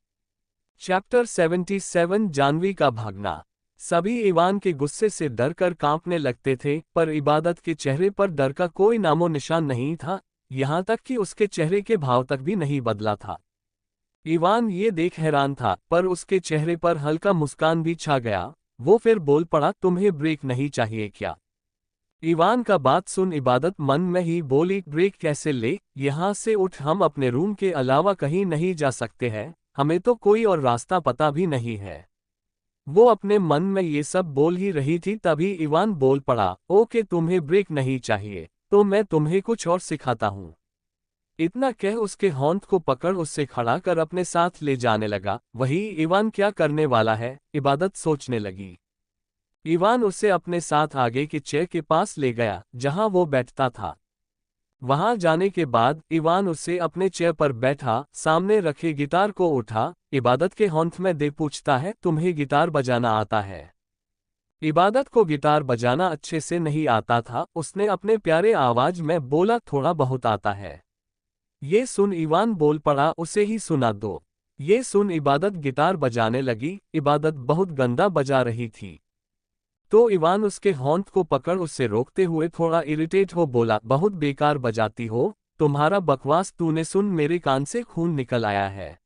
चैप्टर 77 जानवी का भागना। सभी इवान के गुस्से से डर कर कांपने लगते थे, पर इबादत के चेहरे पर डर का कोई नामो निशान नहीं था, यहां तक कि उसके चेहरे के भाव तक भी नहीं बदला था। इवान ये देख हैरान था, पर उसके चेहरे पर हल्का मुस्कान भी छा गया। वो फिर बोल पड़ा, तुम्हें ब्रेक नहीं चाहिए क्या? इवान का बात सुन इबादत मन में ही बोली, ब्रेक कैसे ले, यहां से उठ, हम अपने रूम के अलावा कहीं नहीं जा सकते हैं, हमें तो कोई और रास्ता पता भी नहीं है। वो अपने मन में ये सब बोल ही रही थी, तभी इवान बोल पड़ा, ओके तुम्हें ब्रेक नहीं चाहिए, तो मैं तुम्हें कुछ और सिखाता हूँ। इतना कह उसके होंठ को पकड़ उससे खड़ा कर अपने साथ ले जाने लगा। वही इवान क्या करने वाला है, इबादत सोचने लगी। इवान उसे अपने साथ आगे के चेयर के पास ले गया जहां वो बैठता था। वहां जाने के बाद इवान उसे अपने चेयर पर बैठा, सामने रखे गिटार को उठा, इबादत के होंठ में दे पूछता है, तुम्हें गिटार बजाना आता है? इबादत को गिटार बजाना अच्छे से नहीं आता था, उसने अपने प्यारे आवाज में बोला, थोड़ा बहुत आता है। ये सुन इवान बोल पड़ा, उसे ही सुना दो। ये सुन इबादत गिटार बजाने लगी। इबादत बहुत गंदा बजा रही थी, तो इवान उसके होंठ को पकड़ उससे रोकते हुए थोड़ा इरिटेट हो बोला, बहुत बेकार बजाती हो, तुम्हारा बकवास तूने सुन मेरे कान से खून निकल आया है।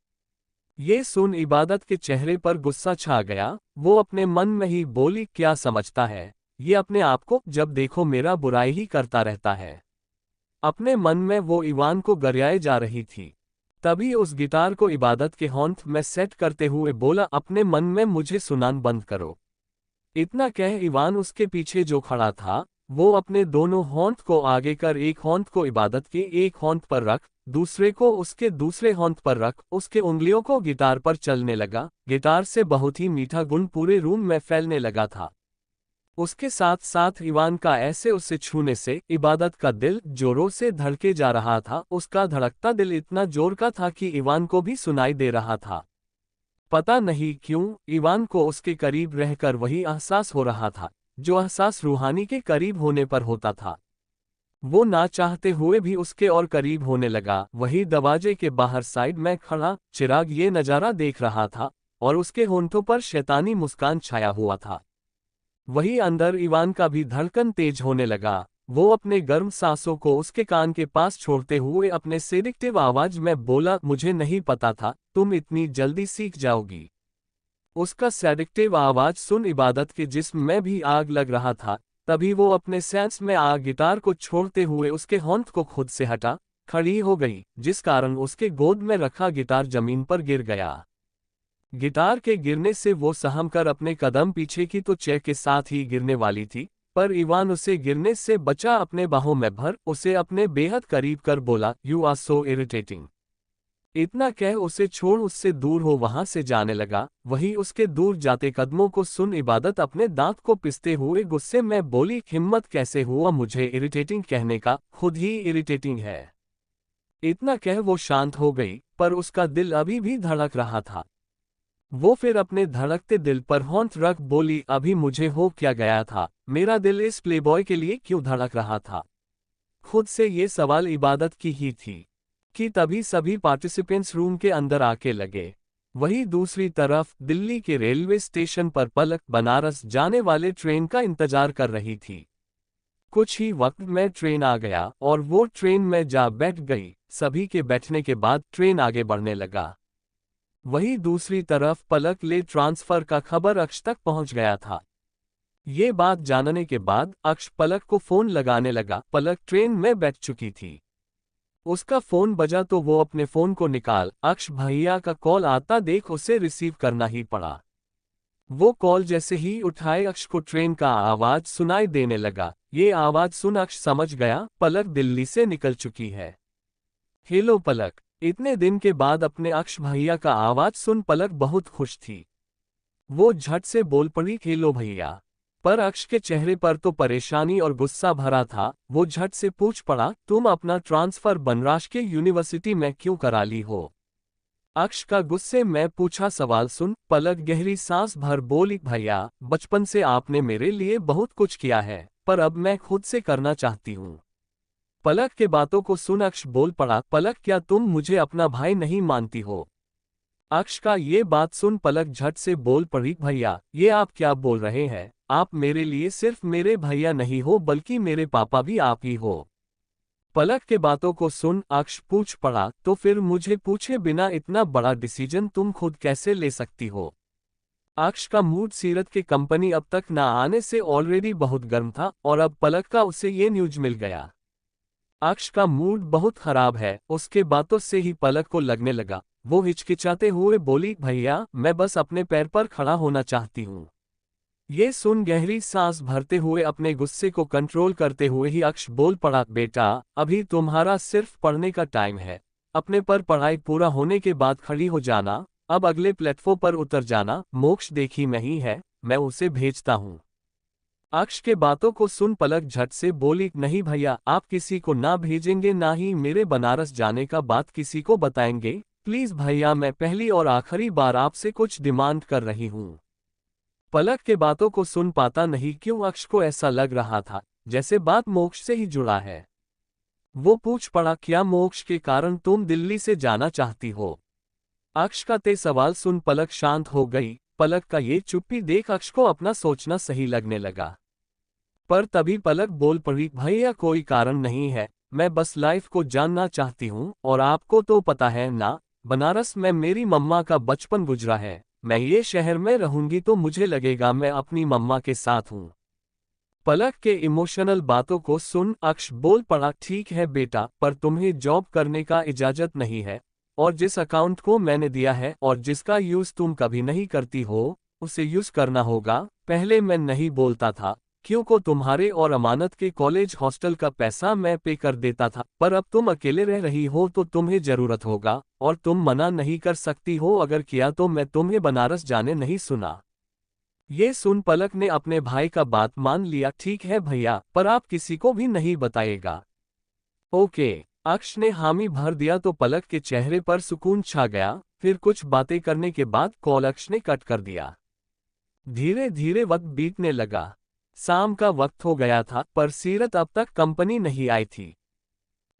ये सुन इबादत के चेहरे पर गुस्सा छा गया। वो अपने मन में ही बोली, क्या समझता है ये अपने आप को, जब देखो मेरा बुराई ही करता रहता है। अपने मन में वो इवान को गरियाए जा रही थी। तभी उस गिटार को इबादत के होंठ में सेट करते हुए बोला, अपने मन में मुझे सुनान बंद करो। इतना कह इवान उसके पीछे जो खड़ा था, वो अपने दोनों होंठ को आगे कर एक होंठ को इबादत के एक होंठ पर रख, दूसरे को उसके दूसरे होंठ पर रख, उसके उंगलियों को गिटार पर चलने लगा। गिटार से बहुत ही मीठा गुण पूरे रूम में फैलने लगा था। उसके साथ साथ इवान का ऐसे उसे छूने से इबादत का दिल जोरों से धड़के जा रहा था। उसका धड़कता दिल इतना जोर का था कि इवान को भी सुनाई दे रहा था। पता नहीं क्यों इवान को उसके करीब रहकर वही एहसास हो रहा था, जो एहसास रूहानी के करीब होने पर होता था। वो ना चाहते हुए भी उसके और करीब होने लगा। वही दरवाजे के बाहर साइड में खड़ा चिराग ये नज़ारा देख रहा था, और उसके होंठों पर शैतानी मुस्कान छाया हुआ था। वही अंदर इवान का भी धड़कन तेज होने लगा। वो अपने गर्म सांसों को उसके कान के पास छोड़ते हुए अपने सेडिक्टिव आवाज में बोला, मुझे नहीं पता था तुम इतनी जल्दी सीख जाओगी। उसका सेडिक्टिव आवाज सुन इबादत के जिस्म में भी आग लग रहा था। तभी वो अपने सेंस में आग गिटार को छोड़ते हुए उसके होंठ को खुद से हटा खड़ी हो गई, जिस कारण उसके गोद में रखा गिटार जमीन पर गिर गया। गिटार के गिरने से वो सहम कर अपने कदम पीछे की तो चेयर के साथ ही गिरने वाली थी, पर इवान उसे गिरने से बचा अपने बाहों में भर उसे अपने बेहद करीब कर बोला, यू आर सो इरिटेटिंग। इतना कह उसे छोड़ उससे दूर हो वहां से जाने लगा। वही उसके दूर जाते कदमों को सुन इबादत अपने दांत को पिसते हुए गुस्से में बोली, हिम्मत कैसे हुआ मुझे इरिटेटिंग कहने का, खुद ही इरिटेटिंग है। इतना कह वो शांत हो गई, पर उसका दिल अभी भी धड़क रहा था। वो फिर अपने धड़कते दिल पर होंठ रख बोली, अभी मुझे हो क्या गया था, मेरा दिल इस प्लेबॉय के लिए क्यों धड़क रहा था। खुद से ये सवाल इबादत की ही थी कि तभी सभी पार्टिसिपेंट्स रूम के अंदर आके लगे। वही दूसरी तरफ दिल्ली के रेलवे स्टेशन पर पलक बनारस जाने वाले ट्रेन का इंतजार कर रही थी। कुछ ही वक्त में ट्रेन आ गया और वो ट्रेन में जा बैठ गई। सभी के बैठने के बाद ट्रेन आगे बढ़ने लगा। वही दूसरी तरफ पलक ले ट्रांसफर का खबर अक्ष तक पहुंच गया था। ये बात जानने के बाद अक्ष पलक को फोन लगाने लगा। पलक ट्रेन में बैठ चुकी थी। उसका फोन बजा तो वो अपने फोन को निकाल अक्ष भैया का कॉल आता देख उसे रिसीव करना ही पड़ा। वो कॉल जैसे ही उठाए अक्ष को ट्रेन का आवाज सुनाई देने लगा। ये आवाज सुन अक्ष समझ गया पलक दिल्ली से निकल चुकी है। हेलो पलक। इतने दिन के बाद अपने अक्ष भैया का आवाज सुन पलक बहुत खुश थी। वो झट से बोल पड़ी, हेलो भैया। पर अक्ष के चेहरे पर तो परेशानी और गुस्सा भरा था। वो झट से पूछ पड़ा, तुम अपना ट्रांसफर बनराज के यूनिवर्सिटी में क्यों करा ली हो? अक्ष का गुस्से में पूछा सवाल सुन पलक गहरी सांस भर बोली, भैया बचपन से आपने मेरे लिए बहुत कुछ किया है, पर अब मैं खुद से करना चाहती हूँ। पलक के बातों को सुन अक्ष बोल पड़ा, पलक क्या तुम मुझे अपना भाई नहीं मानती हो? अक्ष का ये बात सुन पलक झट से बोल पड़ी, भैया ये आप क्या बोल रहे हैं? आप मेरे लिए सिर्फ मेरे भैया नहीं हो बल्कि मेरे पापा भी आप ही हो। पलक के बातों को सुन अक्ष पूछ पड़ा, तो फिर मुझे पूछे बिना इतना बड़ा डिसीजन तुम खुद कैसे ले सकती हो? अक्ष का मूड सीरत के कंपनी अब तक ना आने से ऑलरेडी बहुत गर्म था और अब पलक का उसे ये न्यूज मिल गया। अक्ष का मूड बहुत खराब है। उसके बातों से ही पलक को लगने लगा। वो हिचकिचाते हुए बोली, भैया मैं बस अपने पैर पर खड़ा होना चाहती हूँ। ये सुन गहरी सांस भरते हुए अपने गुस्से को कंट्रोल करते हुए ही अक्ष बोल पड़ा, बेटा अभी तुम्हारा सिर्फ पढ़ने का टाइम है। अपने पर पढ़ाई पूरा होने के बाद खड़ी हो जाना। अब अगले प्लेटफॉर्म पर उतर जाना। मोक्ष देखी में ही है, मैं उसे भेजता हूँ। अक्ष के बातों को सुन पलक झट से बोली, नहीं भैया आप किसी को ना भेजेंगे ना ही मेरे बनारस जाने का बात किसी को बताएंगे। प्लीज भैया मैं पहली और आखिरी बार आपसे कुछ डिमांड कर रही हूँ। पलक के बातों को सुन पाता नहीं क्यों अक्ष को ऐसा लग रहा था जैसे बात मोक्ष से ही जुड़ा है। वो पूछ पड़ा, क्या मोक्ष के कारण तुम दिल्ली से जाना चाहती हो? अक्ष का ते सवाल सुन पलक शांत हो गई। पलक का ये चुप्पी देख अक्ष को अपना सोचना सही लगने लगा। पर तभी पलक बोल पड़ी, भैया कोई कारण नहीं है, मैं बस लाइफ को जानना चाहती हूँ और आपको तो पता है ना, बनारस में मेरी मम्मा का बचपन गुजरा है। मैं ये शहर में रहूंगी तो मुझे लगेगा मैं अपनी मम्मा के साथ हूँ। पलक के इमोशनल बातों को सुन अक्ष बोल पड़ा, ठीक है बेटा पर तुम्हें जॉब करने का इजाजत नहीं है और जिस अकाउंट को मैंने दिया है और जिसका यूज तुम कभी नहीं करती हो उसे यूज करना होगा। पहले मैं नहीं बोलता था क्योंकि तुम्हारे और अमानत के कॉलेज हॉस्टल का पैसा मैं पे कर देता था, पर अब तुम अकेले रह रही हो तो तुम्हें जरूरत होगा और तुम मना नहीं कर सकती हो। अगर किया तो मैं तुम्हें बनारस जाने नहीं सुना। ये सुन पलक ने अपने भाई का बात मान लिया, ठीक है भैया पर आप किसी को भी नहीं बताइएगा। ओके। अक्ष ने हामी भर दिया तो पलक के चेहरे पर सुकून छा गया। फिर कुछ बातें करने के बाद कॉल अक्ष ने कट कर दिया। धीरे धीरे वक्त बीतने लगा। शाम का वक्त हो गया था पर सीरत अब तक कंपनी नहीं आई थी।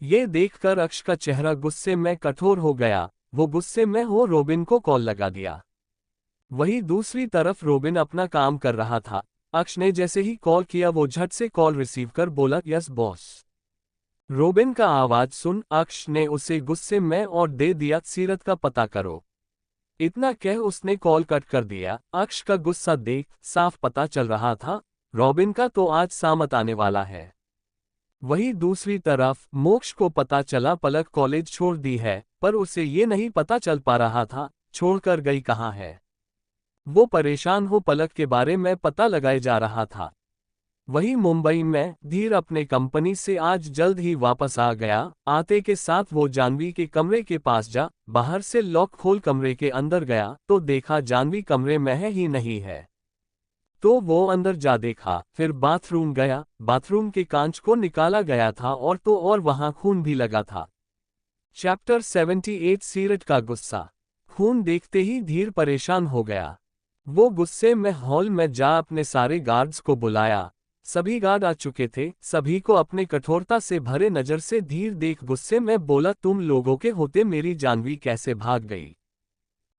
ये देखकर अक्ष का चेहरा गुस्से में कठोर हो गया। वो गुस्से में हो रोबिन को कॉल लगा दिया। वहीं दूसरी तरफ रोबिन अपना काम कर रहा था। अक्ष ने जैसे ही कॉल किया वो झट से कॉल रिसीव कर बोला, यस बॉस। रोबिन का आवाज सुन अक्ष ने उसे गुस्से में और दे दिया, सीरत का पता करो। इतना कह उसने कॉल कट कर दिया। अक्ष का गुस्सा देख साफ पता चल रहा था रोबिन का तो आज सामत आने वाला है। वहीं दूसरी तरफ मोक्ष को पता चला पलक कॉलेज छोड़ दी है, पर उसे ये नहीं पता चल पा रहा था छोड़कर गई कहाँ है। वो परेशान हो पलक के बारे में पता लगाए जा रहा था। वहीं मुंबई में धीर अपने कंपनी से आज जल्द ही वापस आ गया। आते के साथ वो जानवी के कमरे के पास जा बाहर से लॉक खोल कमरे के अंदर गया तो देखा जानवी कमरे में है ही नहीं है। तो वो अंदर जा देखा, फिर बाथरूम गया। बाथरूम के कांच को निकाला गया था और वहां खून भी लगा था। चैप्टर 78 सीरत का गुस्सा। खून देखते ही धीर परेशान हो गया। वो गुस्से में हॉल में जा अपने सारे गार्ड्स को बुलाया। सभी गार्ड आ चुके थे। सभी को अपने कठोरता से भरे नजर से धीर देख गुस्से में बोला, तुम लोगों के होते मेरी जानवी कैसे भाग गई?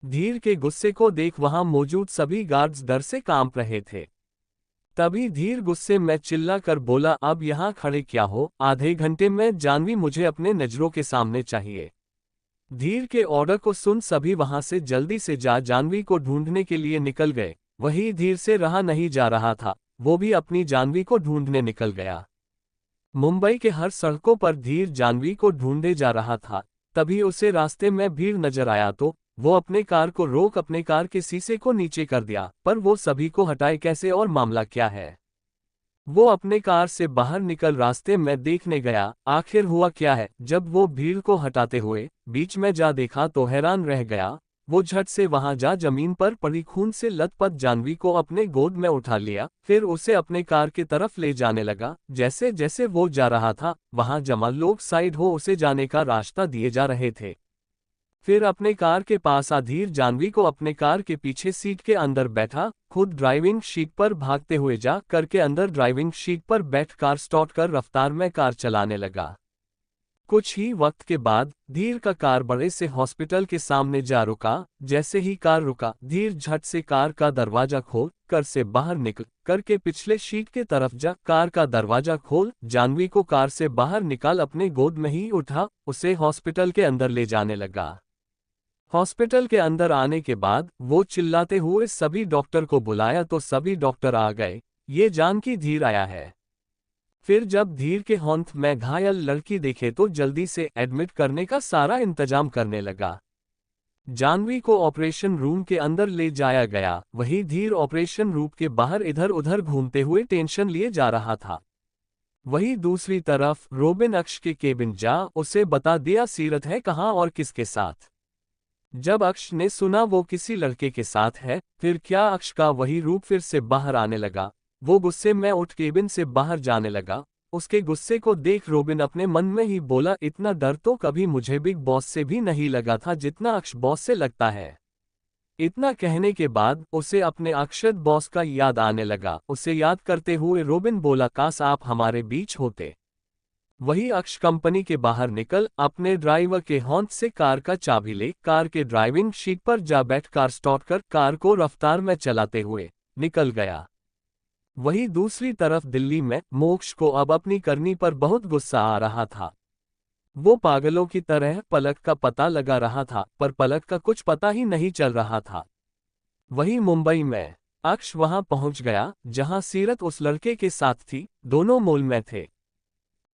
धीर के गुस्से को देख वहां मौजूद सभी गार्ड्स डर से कांप रहे थे। तभी धीर गुस्से में चिल्ला कर बोला, अब यहाँ खड़े क्या हो? आधे घंटे में जानवी मुझे अपने नजरों के सामने चाहिए। धीर के ऑर्डर को सुन सभी वहां से जल्दी से जा जानवी को ढूंढने के लिए निकल गए। वही धीर से रहा नहीं जा रहा था, वो भी अपनी जानवी को ढूंढने निकल गया। मुंबई के हर सड़कों पर धीर जानवी को ढूंढे जा रहा था। तभी उसे रास्ते में भीड़ नजर आया तो वो अपने कार को रोक अपने कार के शीशे को नीचे कर दिया, पर वो सभी को हटाए कैसे और मामला क्या है? वो अपने कार से बाहर निकल रास्ते में देखने गया आखिर हुआ क्या है। जब वो भीड़ को हटाते हुए बीच में जा देखा तो हैरान रह गया। वो झट से वहां जा जमीन पर पड़ी खून से लथपथ जानवी को अपने गोद में उठा लिया, फिर उसे अपने कार की तरफ ले जाने लगा। जैसे जैसे वो जा रहा था वहां जमा लोग साइड हो उसे जाने का रास्ता दिए जा रहे थे। फिर अपने कार के पास आधीर जानवी को अपने कार के पीछे सीट के अंदर बैठा, खुद ड्राइविंग सीट पर भागते हुए जा करके अंदर ड्राइविंग सीट पर बैठ कार स्टार्ट कर रफ्तार में कार चलाने लगा। कुछ ही वक्त के बाद धीर का कार बड़े से हॉस्पिटल के सामने जा रुका। जैसे ही कार रुका धीर झट से कार का दरवाजा खोल कर से बाहर निकल करके पिछले सीट के तरफ जा कार का दरवाजा खोल जानवी को कार से बाहर निकाल अपने गोद में ही उठा उसे हॉस्पिटल के अंदर ले जाने लगा। हॉस्पिटल के अंदर आने के बाद वो चिल्लाते हुए सभी डॉक्टर को बुलाया तो सभी डॉक्टर आ गए, ये जान की धीर आया है। फिर जब धीर के हाथ में घायल लड़की देखे तो जल्दी से एडमिट करने का सारा इंतजाम करने लगा। जानवी को ऑपरेशन रूम के अंदर ले जाया गया, वही धीर ऑपरेशन रूम के बाहर इधर उधर घूमते हुए टेंशन लिए जा रहा था। वही दूसरी तरफ रोबिन अक्ष के केबिन जा उसे बता दिया सीरत है कहाँ और किसके साथ। जब अक्ष ने सुना वो किसी लड़के के साथ है फिर क्या अक्ष का वही रूप फिर से बाहर आने लगा। वो गुस्से में उठ केबिन से बाहर जाने लगा। उसके गुस्से को देख रोबिन अपने मन में ही बोला इतना डर तो कभी मुझे बिग बॉस से भी नहीं लगा था जितना अक्ष बॉस से लगता है। इतना कहने के बाद उसे अपने अक्षत बॉस का याद आने लगा। उसे याद करते हुए रोबिन बोला काश आप हमारे बीच होते। वही अक्ष कंपनी के बाहर निकल अपने ड्राइवर के हाथ से कार का चाबी ले कार के ड्राइविंग सीट पर जा बैठ कार स्टार्ट कर कार को रफ्तार में चलाते हुए निकल गया। वही दूसरी तरफ दिल्ली में मोक्ष को अब अपनी करनी पर बहुत गुस्सा आ रहा था। वो पागलों की तरह पलक का पता लगा रहा था पर पलक का कुछ पता ही नहीं चल रहा था। वही मुंबई में अक्ष वहां पहुंच गया जहां सीरत उस लड़के के साथ थी, दोनों मॉल में थे।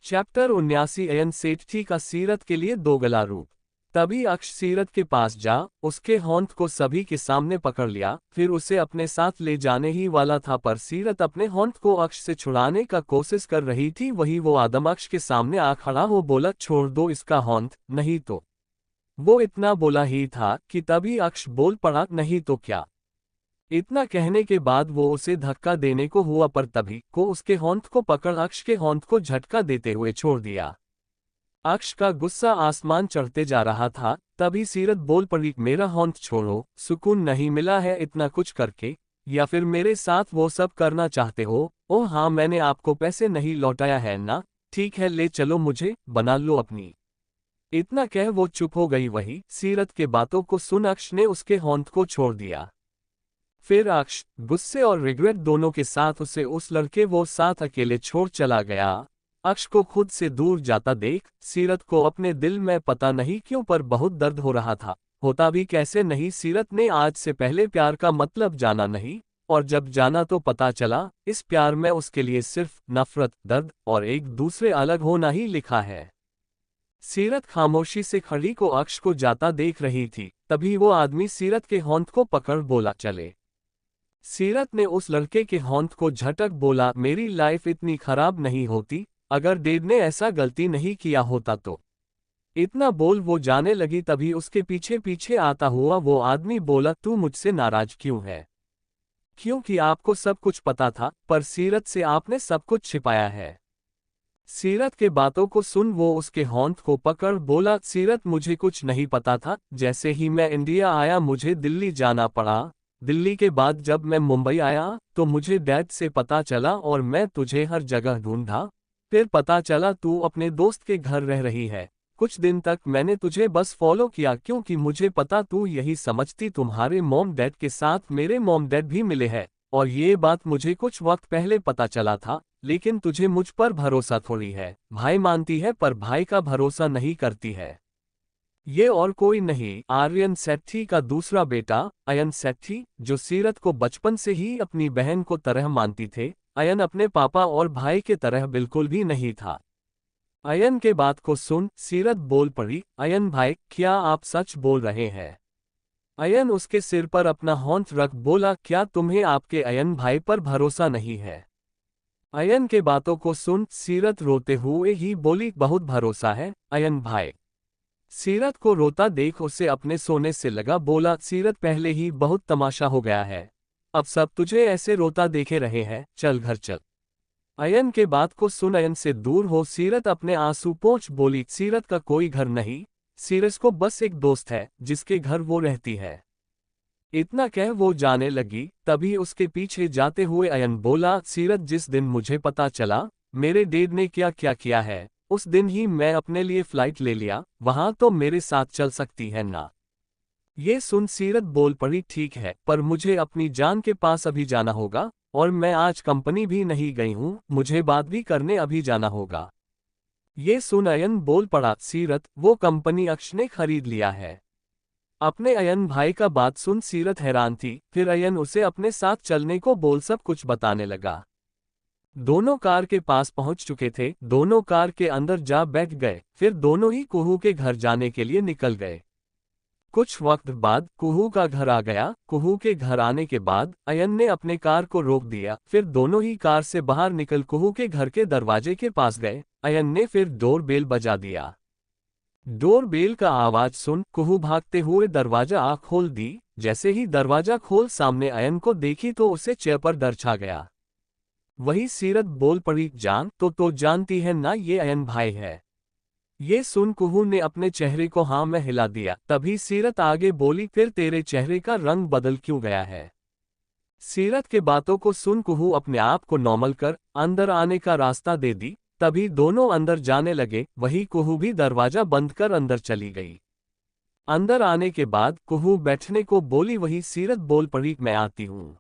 चैप्टर 79 अयन सेठी का सीरत के लिए दोगला रूप। तभी अक्ष सीरत के पास जा उसके हाथ को सभी के सामने पकड़ लिया, फिर उसे अपने साथ ले जाने ही वाला था पर सीरत अपने हाथ को अक्ष से छुड़ाने का कोशिश कर रही थी। वही वो आदम अक्ष के सामने आ खड़ा हो बोला छोड़ दो इसका हाथ, नहीं तो। वो इतना बोला ही था कि तभी अक्ष बोल पड़ा नहीं तो क्या। इतना कहने के बाद वो उसे धक्का देने को हुआ पर तभी को उसके हाथ को पकड़ अक्ष के हाथ को झटका देते हुए छोड़ दिया। अक्ष का गुस्सा आसमान चढ़ते जा रहा था। तभी सीरत बोल पड़ी मेरा हाथ छोड़ो, सुकून नहीं मिला है इतना कुछ करके, या फिर मेरे साथ वो सब करना चाहते हो। ओह हाँ मैंने आपको पैसे नहीं लौटाया है ना, ठीक है ले चलो मुझे बना लो अपनी। इतना कह वो चुप हो गई। वही सीरत के बातों को सुन अक्ष ने उसके हाथ को छोड़ दिया। फिर अक्ष गुस्से और रिग्रेट दोनों के साथ उसे उस लड़के वो साथ अकेले छोड़ चला गया। अक्ष को खुद से दूर जाता देख सीरत को अपने दिल में पता नहीं क्यों पर बहुत दर्द हो रहा था। होता भी कैसे नहीं, सीरत ने आज से पहले प्यार का मतलब जाना नहीं, और जब जाना तो पता चला इस प्यार में उसके लिए सिर्फ नफरत, दर्द और एक दूसरे अलग होना ही लिखा है। सीरत खामोशी से खड़ी को अक्ष को जाता देख रही थी। तभी वो आदमी सीरत के हाथ को पकड़ बोला चले। सीरत ने उस लड़के के हाथ को झटक बोला मेरी लाइफ इतनी खराब नहीं होती अगर डेड ने ऐसा गलती नहीं किया होता तो। इतना बोल वो जाने लगी तभी उसके पीछे पीछे आता हुआ वो आदमी बोला तू मुझसे नाराज क्यों है? क्योंकि आपको सब कुछ पता था पर सीरत से आपने सब कुछ छिपाया है। सीरत के बातों को सुन वो उसके हाथ को पकड़ बोला सीरत मुझे कुछ नहीं पता था, जैसे ही मैं इंडिया आया मुझे दिल्ली जाना पड़ा। दिल्ली के बाद जब मैं मुंबई आया तो मुझे डैड से पता चला और मैं तुझे हर जगह ढूंढा। फिर पता चला तू अपने दोस्त के घर रह रही है। कुछ दिन तक मैंने तुझे बस फॉलो किया क्योंकि मुझे पता तू यही समझती तुम्हारे मॉम डैड के साथ मेरे मॉम डैड भी मिले हैं, और ये बात मुझे कुछ वक्त पहले पता चला था। लेकिन तुझे मुझ पर भरोसा थोड़ी है, भाई मानती है पर भाई का भरोसा नहीं करती है। ये और कोई नहीं आर्यन सेठी का दूसरा बेटा अयन सेठी, जो सीरत को बचपन से ही अपनी बहन को तरह मानती थे। अयन अपने पापा और भाई के तरह बिल्कुल भी नहीं था। अयन के बात को सुन सीरत बोल पड़ी अयन भाई क्या आप सच बोल रहे हैं? अयन उसके सिर पर अपना हाथ रख बोला क्या तुम्हें आपके अयन भाई पर भरोसा नहीं है? अयन के बातों को सुन सीरत रोते हुए ही बोली, बहुत भरोसा है अयन भाई। सीरत को रोता देख उसे अपने सोने से लगा, बोला, सीरत पहले ही बहुत तमाशा हो गया है, अब सब तुझे ऐसे रोता देखे रहे हैं, चल घर चल। अयन के बात को सुन अयन से दूर हो सीरत अपने आंसू पोंछ बोली, सीरत का कोई घर नहीं, सीरत को बस एक दोस्त है जिसके घर वो रहती है। इतना कह वो जाने लगी, तभी उसके पीछे जाते हुए अयन बोला, सीरत जिस दिन मुझे पता चला मेरे डैड ने क्या क्या किया है, उस दिन ही मैं अपने लिए फ्लाइट ले लिया, वहां तो मेरे साथ चल सकती है ना। ये सुन सीरत बोल पड़ी, ठीक है पर मुझे अपनी जान के पास अभी जाना होगा, और मैं आज कंपनी भी नहीं गई हूँ, मुझे बात भी करने अभी जाना होगा। ये सुन अयन बोल पड़ा, सीरत वो कंपनी अक्ष ने खरीद लिया है। अपने अयन भाई का बात सुन सीरत हैरान थी, फिर अयन उसे अपने साथ चलने को बोल सब कुछ बताने लगा। दोनों कार के पास पहुंच चुके थे, दोनों कार के अंदर जा बैठ गए, फिर दोनों ही कुहू के घर जाने के लिए निकल गए। कुछ वक्त बाद कुहू का घर आ गया। कुहू के घर आने के बाद अयन ने अपने कार को रोक दिया, फिर दोनों ही कार से बाहर निकल कुहू के घर के दरवाजे के पास गए। अयन ने फिर डोर बेल बजा दिया। डोर बेल का आवाज सुन कुहू भागते हुए दरवाजा आ खोल दी। जैसे ही दरवाजा खोल सामने अयन को देखी तो उसे चेहरे पर डर छा गया। वही सीरत बोल पड़ी, जान तो जानती है ना ये अयन भाई है। ये सुन कुहू ने अपने चेहरे को हाँ में हिला दिया। तभी सीरत आगे बोली, फिर तेरे चेहरे का रंग बदल क्यों गया है। सीरत के बातों को सुन कुहू अपने आप को नॉर्मल कर अंदर आने का रास्ता दे दी। तभी दोनों अंदर जाने लगे। वही कुहू भी दरवाजा बंद कर अंदर चली गई। अंदर आने के बाद कुहू बैठने को बोली, वही सीरत बोल पड़ी, मैं आती हूँ।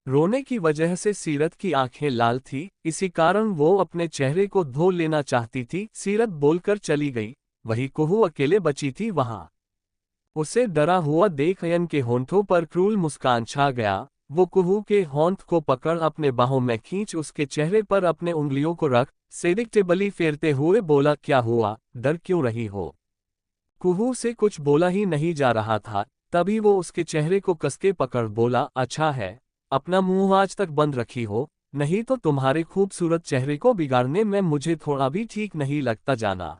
रोने की वजह से सीरत की आंखें लाल थी, इसी कारण वो अपने चेहरे को धो लेना चाहती थी। सीरत बोलकर चली गई। वही कुहू अकेले बची थी वहां। उसे डरा हुआ देख अयन के होंठों पर क्रूर मुस्कान छा गया। वो कुहू के होंठ को पकड़ अपने बाहों में खींच उसके चेहरे पर अपने उंगलियों को रख सेडिक्टेबली फेरते हुए बोला, क्या हुआ, डर क्यों रही हो। कुहू से कुछ बोला ही नहीं जा रहा था। तभी वो उसके चेहरे को कसके पकड़ बोला, अच्छा है अपना मुंह आज तक बंद रखी हो, नहीं तो तुम्हारे खूबसूरत चेहरे को बिगाड़ने में मुझे थोड़ा भी ठीक नहीं लगता जाना।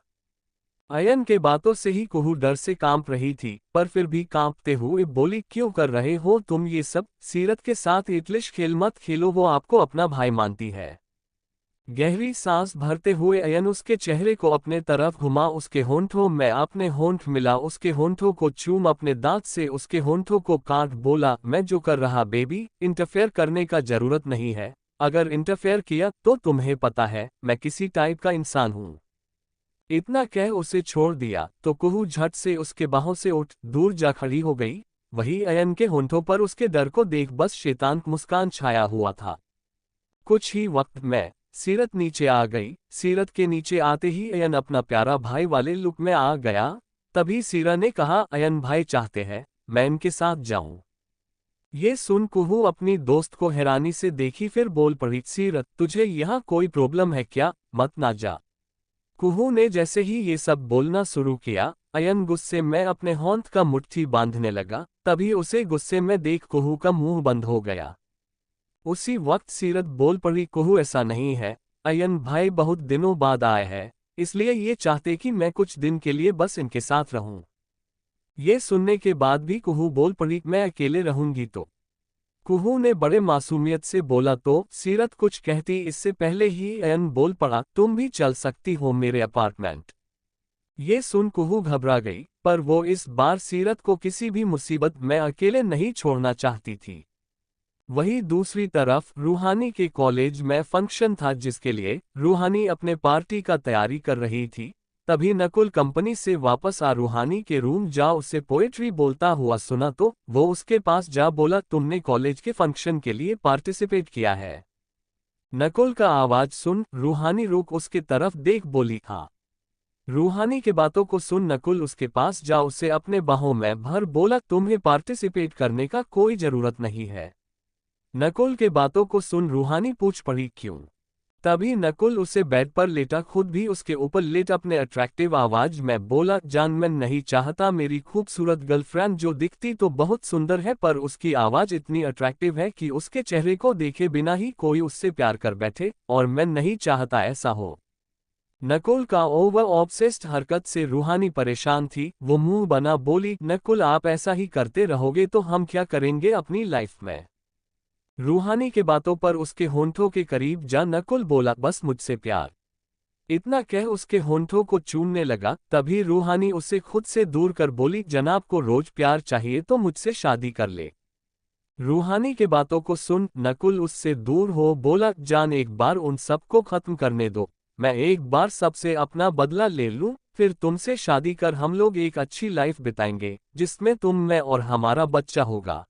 अयन के बातों से ही कुहू डर से कांप रही थी, पर फिर भी कांपते हुए बोली, क्यों कर रहे हो तुम ये सब। सीरत के साथ इतलिश खेल मत खेलो, वो आपको अपना भाई मानती है। गहरी सांस भरते हुए अयन उसके चेहरे को अपने तरफ घुमा, उसके होंठों में अपने होंठ मिला, उसके होंठों को चूम अपने दांत से उसके होंठों को काट बोला, मैं जो कर रहा बेबी इंटरफेयर करने का जरूरत नहीं है, अगर इंटरफेयर किया तो तुम्हें पता है मैं किसी टाइप का इंसान हूँ। इतना कह उसे छोड़ दिया तो कुहू झट से उसके बाहों से उठ दूर जा खड़ी हो गई। वही अयन के होंठों पर उसके डर को देख बस शैतान मुस्कान छाया हुआ था। कुछ ही वक्त में सीरत नीचे आ गई। सीरत के नीचे आते ही अयन अपना प्यारा भाई वाले लुक में आ गया। तभी सीरा ने कहा, अयन भाई चाहते हैं मैं इनके साथ जाऊं। ये सुन कुहू अपनी दोस्त को हैरानी से देखी, फिर बोल पड़ी, सीरत तुझे यहाँ कोई प्रॉब्लम है क्या, मत ना जा। कुहू ने जैसे ही ये सब बोलना शुरू किया, अयन गुस्से में अपने होंठ का मुट्ठी बांधने लगा। तभी उसे गुस्से में देख कुहू का मुंह बंद हो गया। उसी वक्त सीरत बोल पड़ी, कुहू ऐसा नहीं है, अयन भाई बहुत दिनों बाद आए हैं, इसलिए ये चाहते कि मैं कुछ दिन के लिए बस इनके साथ रहूं। ये सुनने के बाद भी कुहू बोल पड़ी, मैं अकेले रहूंगी तो। कुहू ने बड़े मासूमियत से बोला, तो सीरत कुछ कहती इससे पहले ही अयन बोल पड़ा, तुम भी चल सकती हो मेरे अपार्टमेंट। ये सुन कुहू घबरा गई, पर वो इस बार सीरत को किसी भी मुसीबत में अकेले नहीं छोड़ना चाहती थी। वहीं दूसरी तरफ रूहानी के कॉलेज में फंक्शन था जिसके लिए रूहानी अपने पार्टी का तैयारी कर रही थी। तभी नकुल कंपनी से वापस आ रूहानी के रूम जा उसे पोएट्री बोलता हुआ सुना तो वो उसके पास जा बोला, तुमने कॉलेज के फंक्शन के लिए पार्टिसिपेट किया है। नकुल का आवाज सुन रूहानी रुक उसके तरफ देख बोली, हाँ। रूहानी के बातों को सुन नकुल उसके पास जा उसे अपने बाहों में भर बोला, तुम्हें पार्टिसिपेट करने का कोई जरूरत नहीं है। नकुल के बातों को सुन रूहानी पूछ पड़ी, क्यों। तभी नकुल उसे बेड पर लेटा खुद भी उसके ऊपर लेट अपने अट्रैक्टिव आवाज में बोला, जान मैं नहीं चाहता मेरी खूबसूरत गर्लफ्रेंड जो दिखती तो बहुत सुंदर है पर उसकी आवाज इतनी अट्रैक्टिव है कि उसके चेहरे को देखे बिना ही कोई उससे प्यार कर बैठे, और मैं नहीं चाहता ऐसा हो। नकुल का ओवर ऑब्सेस्ड हरकत से रूहानी परेशान थी। वो मुंह बना बोली, नकुल आप ऐसा ही करते रहोगे तो हम क्या करेंगे अपनी लाइफ में। रूहानी के बातों पर उसके होंठों के करीब जा नकुल बोला, बस मुझसे प्यार। इतना कह उसके होंठों को चूमने लगा। तभी रूहानी उसे खुद से दूर कर बोली, जनाब को रोज प्यार चाहिए तो मुझसे शादी कर ले। रूहानी के बातों को सुन नकुल उससे दूर हो बोला, जान एक बार उन सबको खत्म करने दो, मैं एक बार सबसे अपना बदला ले लूं, फिर तुमसे शादी कर हम लोग एक अच्छी लाइफ बिताएंगे जिसमें तुम, मैं और हमारा बच्चा होगा।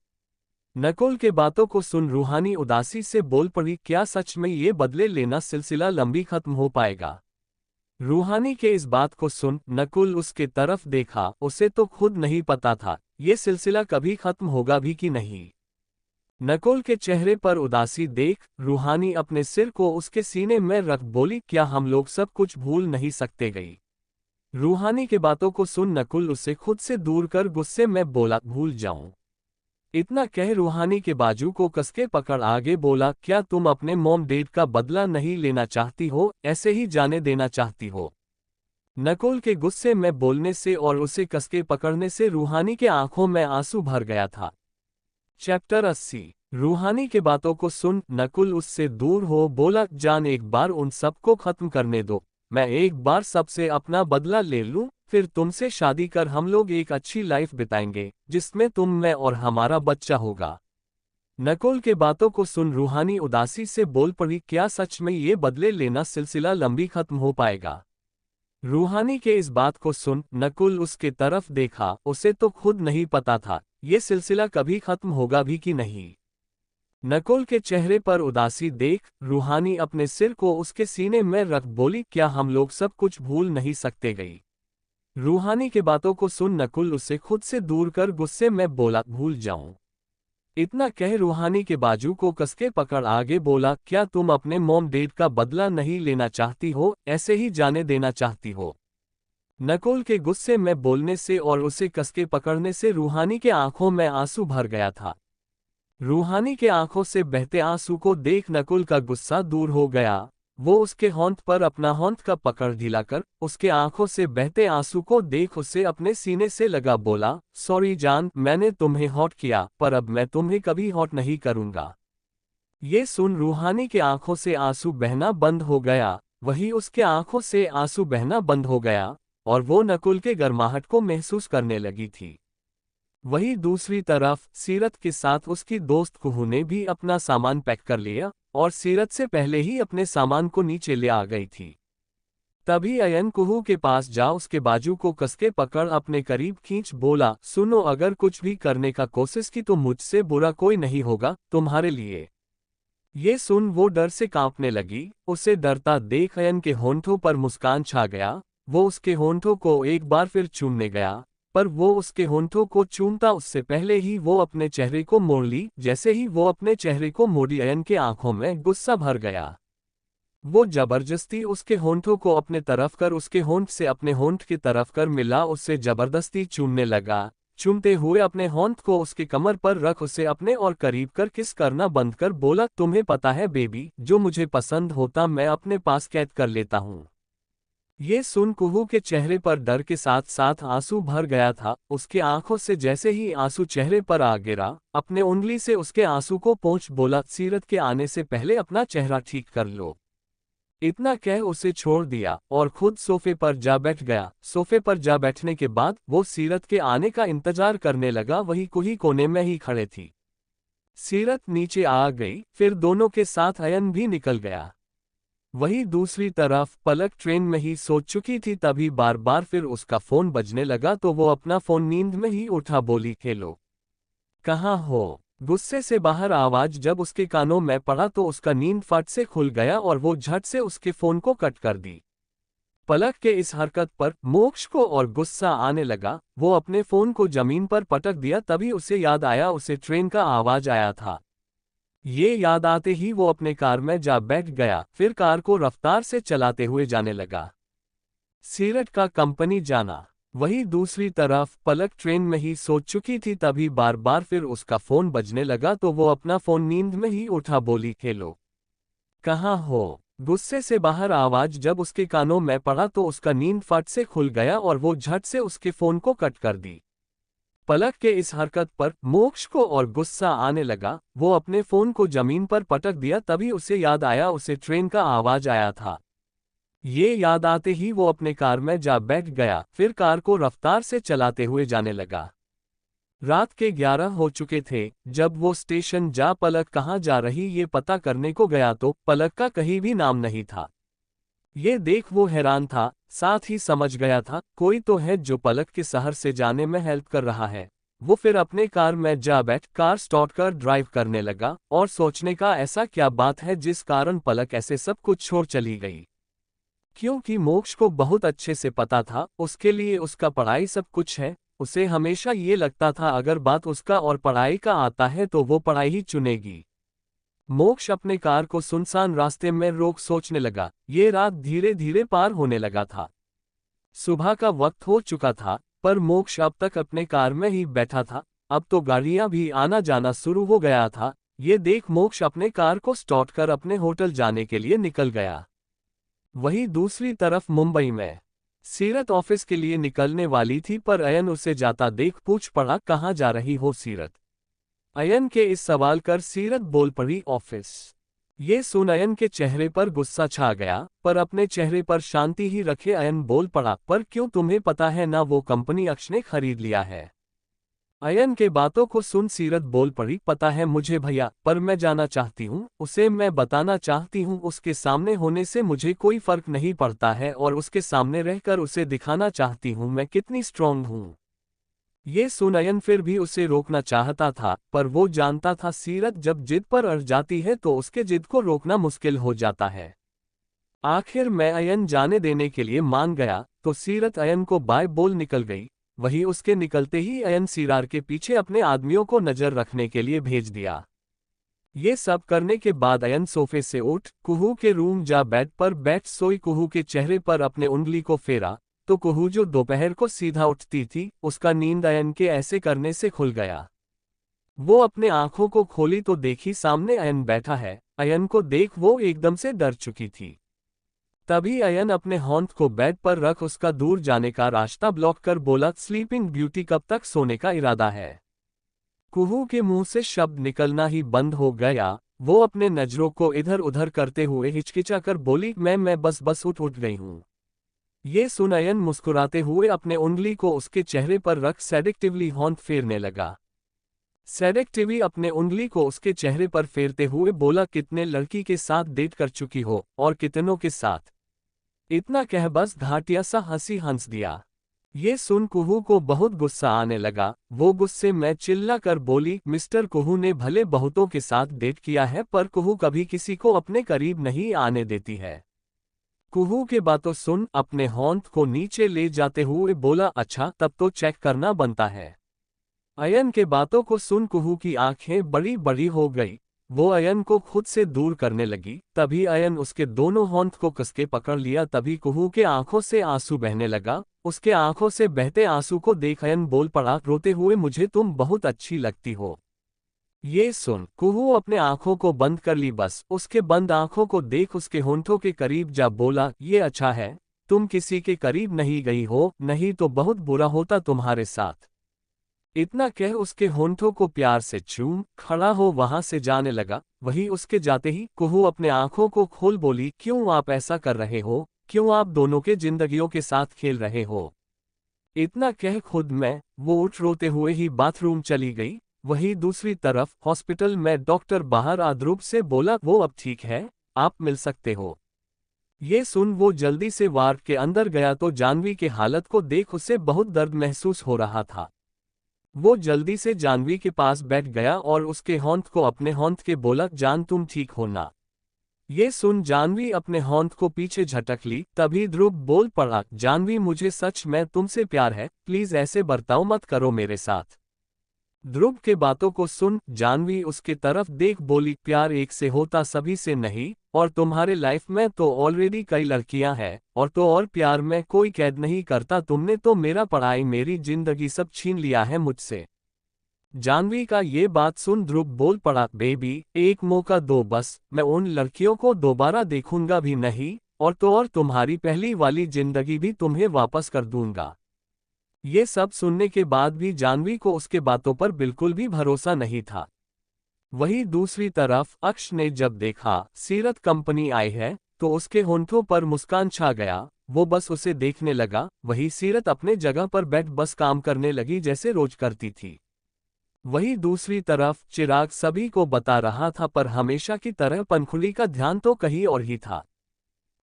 नकुल के बातों को सुन रूहानी उदासी से बोल पड़ी, क्या सच में ये बदले लेना सिलसिला लंबी खत्म हो पाएगा। रूहानी के इस बात को सुन नकुल उसके तरफ देखा। उसे तो खुद नहीं पता था ये सिलसिला कभी खत्म होगा भी कि नहीं। नकुल के चेहरे पर उदासी देख रूहानी अपने सिर को उसके सीने में रख बोली, क्या हम लोग सब कुछ भूल नहीं सकते गई। रूहानी के बातों को सुन नकुल उसे खुद से दूर कर गुस्से में बोला, भूल जाऊं। इतना कह रूहानी के बाजू को कसके पकड़ आगे बोला, क्या तुम अपने मॉम डैड का बदला नहीं लेना चाहती हो, ऐसे ही जाने देना चाहती हो। नकुल के गुस्से में बोलने से और उसे कसके पकड़ने से रूहानी के आंखों में आंसू भर गया था। चैप्टर 80। रूहानी के बातों को सुन नकुल उससे दूर हो बोला, जान एक बार उन सबको खत्म करने दो, मैं एक बार सबसे अपना बदला ले लूं, फिर तुमसे शादी कर हम लोग एक अच्छी लाइफ बिताएंगे जिसमें तुम, मैं और हमारा बच्चा होगा। नकुल के बातों को सुन रूहानी उदासी से बोल पड़ी, क्या सच में ये बदले लेना सिलसिला लंबी खत्म हो पाएगा। रूहानी के इस बात को सुन नकुल उसके तरफ देखा। उसे तो खुद नहीं पता था ये सिलसिला कभी खत्म होगा भी कि नहीं। नकुल के चेहरे पर उदासी देख रूहानी अपने सिर को उसके सीने में रख बोली, क्या हम लोग सब कुछ भूल नहीं सकते गई। रूहानी के बातों को सुन नकुल उसे खुद से दूर कर गुस्से में बोला, भूल जाऊं। इतना कह रूहानी के बाजू को कसके पकड़ आगे बोला, क्या तुम अपने मॉम डैड का बदला नहीं लेना चाहती हो, ऐसे ही जाने देना चाहती हो। नकुल के गुस्से में बोलने से और उसे कसके पकड़ने से रूहानी के आंखों में आंसू भर गया था। रूहानी के आंखों से बहते आंसू को देख नकुल का गुस्सा दूर हो गया। वो उसके होंठ पर अपना होंठ का पकड़ ढीला कर उसके आंखों से बहते आंसू को देख उसे अपने सीने से लगा बोला, सॉरी जान, मैंने तुम्हें हॉट किया पर अब मैं तुम्हें कभी हॉट नहीं करूंगा। ये सुन रूहानी के आंखों से आंसू बहना बंद हो गया। वही उसके आंखों से आंसू बहना बंद हो गया और वो नकुल के गर्माहट को महसूस करने लगी थी। वहीं दूसरी तरफ सीरत के साथ उसकी दोस्त कुहू ने भी अपना सामान पैक कर लिया और सीरत से पहले ही अपने सामान को नीचे ले आ गई थी। तभी अयन कुहू के पास जा उसके बाजू को कसके पकड़ अपने करीब खींच बोला, सुनो, अगर कुछ भी करने का कोशिश की तो मुझसे बुरा कोई नहीं होगा तुम्हारे लिए। ये सुन वो डर से कांपने लगी। उसे डरता देख अयन के होंठों पर मुस्कान छा गया। वो उसके होंठों को एक बार फिर चूमने गया पर वो उसके होंठों को चूमता उससे पहले ही वो अपने चेहरे को मोड़ ली। जैसे ही वो अपने चेहरे को मोड़ी अयन के आंखों में गुस्सा भर गया। वो जबरदस्ती उसके होंठों को अपने तरफ कर उसके होंठ से अपने होंठ की तरफ कर मिला, उससे जबरदस्ती चूमने लगा। चूमते हुए अपने होंठ को उसके कमर पर रख उसे अपने और करीब कर किस करना बंद कर बोला, तुम्हें पता है बेबी, जो मुझे पसंद होता मैं अपने पास कैद कर लेता हूँ। ये सुन कुहू के चेहरे पर डर के साथ साथ आंसू भर गया था। उसके आंखों से जैसे ही आंसू चेहरे पर आ गिरा, अपने उंगली से उसके आंसू को पोंछ बोला, सीरत के आने से पहले अपना चेहरा ठीक कर लो। इतना कह उसे छोड़ दिया और खुद सोफे पर जा बैठ गया। सोफे पर जा बैठने के बाद वो सीरत के आने का इंतजार करने लगा। वही कुही कोने में ही खड़े थी। सीरत नीचे आ गई, फिर दोनों के साथ अयन भी निकल गया। वहीं दूसरी तरफ पलक ट्रेन में ही सो चुकी थी। तभी बार बार फिर उसका फोन बजने लगा तो वो अपना फोन नींद में ही उठा बोली, हेलो कहाँ हो। गुस्से से बाहर आवाज जब उसके कानों में पड़ा तो उसका नींद फट से खुल गया और वो झट से उसके फोन को कट कर दी। पलक के इस हरकत पर मोक्ष को और गुस्सा आने लगा। वो अपने फोन को जमीन पर पटक दिया। तभी उसे याद आया उसे ट्रेन का आवाज आया था। ये याद आते ही वो अपने कार में जा बैठ गया, फिर कार को रफ्तार से चलाते हुए जाने लगा। सीरत का कंपनी जाना। वही दूसरी तरफ पलक ट्रेन में ही सो चुकी थी, तभी बार बार फिर उसका फोन बजने लगा तो वो अपना फोन नींद में ही उठा बोली, हेलो कहाँ हो। गुस्से से बाहर आवाज जब उसके कानों में पड़ा तो उसका नींद फट से खुल गया और वो झट से उसके फोन को कट कर दी। पलक के इस हरकत पर मोक्ष को और गुस्सा आने लगा। वो अपने फोन को जमीन पर पटक दिया, तभी उसे याद आया उसे ट्रेन का आवाज आया था। ये याद आते ही वो अपने कार में जा बैठ गया, फिर कार को रफ्तार से चलाते हुए जाने लगा। रात के 11 हो चुके थे जब वो स्टेशन जा पलक कहाँ जा रही ये पता करने को गया तो पलक का कहीं भी नाम नहीं था। ये देख वो हैरान था, साथ ही समझ गया था कोई तो है जो पलक के शहर से जाने में हेल्प कर रहा है। वो फिर अपने कार में जा बैठ कार स्टार्ट कर ड्राइव करने लगा और सोचने का ऐसा क्या बात है जिस कारण पलक ऐसे सब कुछ छोड़ चली गई। क्योंकि मोक्ष को बहुत अच्छे से पता था उसके लिए उसका पढ़ाई सब कुछ है। उसे हमेशा ये लगता था अगर बात उसका और पढ़ाई का आता है तो वो पढ़ाई ही चुनेगी। मोक्ष अपने कार को सुनसान रास्ते में रोक सोचने लगा। ये रात धीरे धीरे पार होने लगा था। सुबह का वक्त हो चुका था, पर मोक्ष अब तक अपने कार में ही बैठा था। अब तो गाड़ियां भी आना जाना शुरू हो गया था। ये देख मोक्ष अपने कार को स्टार्ट कर अपने होटल जाने के लिए निकल गया। वहीं दूसरी तरफ मुंबई में सीरत ऑफिस के लिए निकलने वाली थी, पर अयन उसे जाता देख पूछ पड़ा, कहाँ जा रही हो सीरत। अयन के इस सवाल कर सीरत बोल पड़ी, ऑफिस। ये सुन अयन के चेहरे पर गुस्सा छा गया, पर अपने चेहरे पर शांति ही रखे अयन बोल पड़ा, पर क्यों, तुम्हें पता है ना वो कंपनी अक्ष ने खरीद लिया है। अयन के बातों को सुन सीरत बोल पड़ी, पता है मुझे भैया, पर मैं जाना चाहती हूँ, उसे मैं बताना चाहती हूँ उसके सामने होने से मुझे कोई फर्क नहीं पड़ता है और उसके सामने रहकर उसे दिखाना चाहती हूँ मैं कितनी स्ट्रांग हूँ। ये सुन अयन फिर भी उसे रोकना चाहता था, पर वो जानता था सीरत जब जिद पर अड़ जाती है तो उसके जिद को रोकना मुश्किल हो जाता है। आखिर में अयन जाने देने के लिए मान गया तो सीरत अयन को बाय बोल निकल गई। वही उसके निकलते ही अयन सीरार के पीछे अपने आदमियों को नजर रखने के लिए भेज दिया। ये सब करने के बाद अयन सोफे से उठ कुहू के रूम जा बेड पर बैठ सोई। कुहू के चेहरे पर अपने उंगली को फेरा तो कुहू जो दोपहर को सीधा उठती थी उसका नींद अयन के ऐसे करने से खुल गया। वो अपने आंखों को खोली तो देखी सामने अयन बैठा है। अयन को देख वो एकदम से डर चुकी थी। तभी अयन अपने हॉन्ट को बेड पर रख उसका दूर जाने का रास्ता ब्लॉक कर बोला, स्लीपिंग ब्यूटी कब तक सोने का इरादा है। कुहू के मुंह से शब्द निकलना ही बंद हो गया। वो अपने नजरों को इधर उधर करते हुए हिचकिचा कर बोली, मैं बस उठ गई हूँ। ये सुन अयन मुस्कुराते हुए अपने उंगली को उसके चेहरे पर रख सेडेक्टिवली हॉन्ट फेरने लगा। सेडेक्टिवली अपने उंगली को उसके चेहरे पर फेरते हुए बोला, कितने लड़की के साथ डेट कर चुकी हो और कितनों के साथ। इतना कह बस घाटिया सा हंसी हंस दिया। ये सुन कुहू को बहुत गुस्सा आने लगा। वो गुस्से में चिल्ला कर बोली, मिस्टर कुहू ने भले बहुतों के साथ डेट किया है पर कुहू कभी किसी को अपने करीब नहीं आने देती है। कुहू के बातों सुन अपने हॉन्ट को नीचे ले जाते हुए बोला, अच्छा तब तो चेक करना बनता है। अयन के बातों को सुन कुहू की आंखें बड़ी बड़ी हो गई। वो अयन को खुद से दूर करने लगी। तभी अयन उसके दोनों हॉन्ट को कसके पकड़ लिया। तभी कुहू के आंखों से आंसू बहने लगा। उसके आंखों से बहते आंसू को देख अयन बोल पड़ा, रोते हुए, मुझे तुम बहुत अच्छी लगती हो। ये सुन कुहू अपने आंखों को बंद कर ली। बस उसके बंद आंखों को देख उसके होंठों के करीब जा बोला, ये अच्छा है तुम किसी के करीब नहीं गई हो, नहीं तो बहुत बुरा होता तुम्हारे साथ। इतना कह उसके होंठों को प्यार से चूम खड़ा हो वहां से जाने लगा। वही उसके जाते ही कुहू अपने आंखों को खोल बोली, क्यों आप ऐसा कर रहे हो, क्यों आप दोनों के जिंदगियों के साथ खेल रहे हो। इतना कह खुद में वो उठ रोते हुए ही बाथरूम चली गई। वही दूसरी तरफ हॉस्पिटल में डॉक्टर बाहर आद्रूप से बोला, वो अब ठीक है, आप मिल सकते हो। ये सुन वो जल्दी से वार्ड के अंदर गया तो जानवी के हालत को देख उसे बहुत दर्द महसूस हो रहा था। वो जल्दी से जानवी के पास बैठ गया और उसके हॉन्ट को अपने हॉन्ट के बोला, जान तुम ठीक हो ना। ये सुन जानवी अपने हॉन्ट को पीछे झटक ली। तभी ध्रुव बोल पड़ा, जानवी मुझे सच में तुमसे प्यार है, प्लीज ऐसे बर्ताव मत करो मेरे साथ। ध्रुव के बातों को सुन जानवी उसके तरफ देख बोली, प्यार एक से होता सभी से नहीं, और तुम्हारे लाइफ में तो ऑलरेडी कई लड़कियां हैं, और तो और प्यार में कोई कैद नहीं करता। तुमने तो मेरा पढ़ाई मेरी जिंदगी सब छीन लिया है मुझसे। जानवी का ये बात सुन ध्रुव बोल पड़ा, बेबी एक मौका दो बस, मैं उन लड़कियों को दोबारा देखूंगा भी नहीं, और तो और तुम्हारी पहली वाली जिंदगी भी तुम्हें वापस कर दूंगा। ये सब सुनने के बाद भी जानवी को उसके बातों पर बिल्कुल भी भरोसा नहीं था। वहीं दूसरी तरफ अक्ष ने जब देखा सीरत कंपनी आई है तो उसके होंठों पर मुस्कान छा गया। वो बस उसे देखने लगा। वहीं सीरत अपने जगह पर बैठ बस काम करने लगी जैसे रोज करती थी। वहीं दूसरी तरफ चिराग सभी को बता रहा था पर हमेशा की तरह पंखुली का ध्यान तो कहीं और ही था।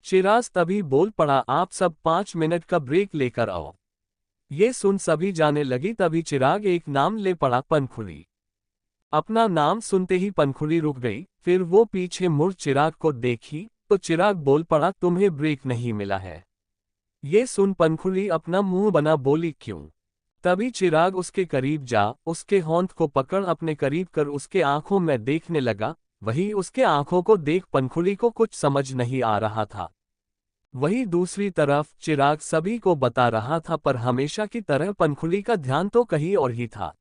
चिराग तभी बोल पड़ा, आप सब 5 मिनट का ब्रेक लेकर आओ। ये सुन सभी जाने लगी। तभी चिराग एक नाम ले पड़ा, पंखुली। अपना नाम सुनते ही पंखुली रुक गई। फिर वो पीछे मुड़ चिराग को देखी तो चिराग बोल पड़ा, तुम्हें ब्रेक नहीं मिला है। ये सुन पंखुली अपना मुंह बना बोली, क्यों? तभी चिराग उसके करीब जा उसके होंठ को पकड़ अपने करीब कर उसके आंखों में देखने लगा। वही उसके आंखों को देख पंखुली को कुछ समझ नहीं आ रहा था। वहीं दूसरी तरफ चिराग सभी को बता रहा था पर हमेशा की तरह पंखुली का ध्यान तो कहीं और ही था।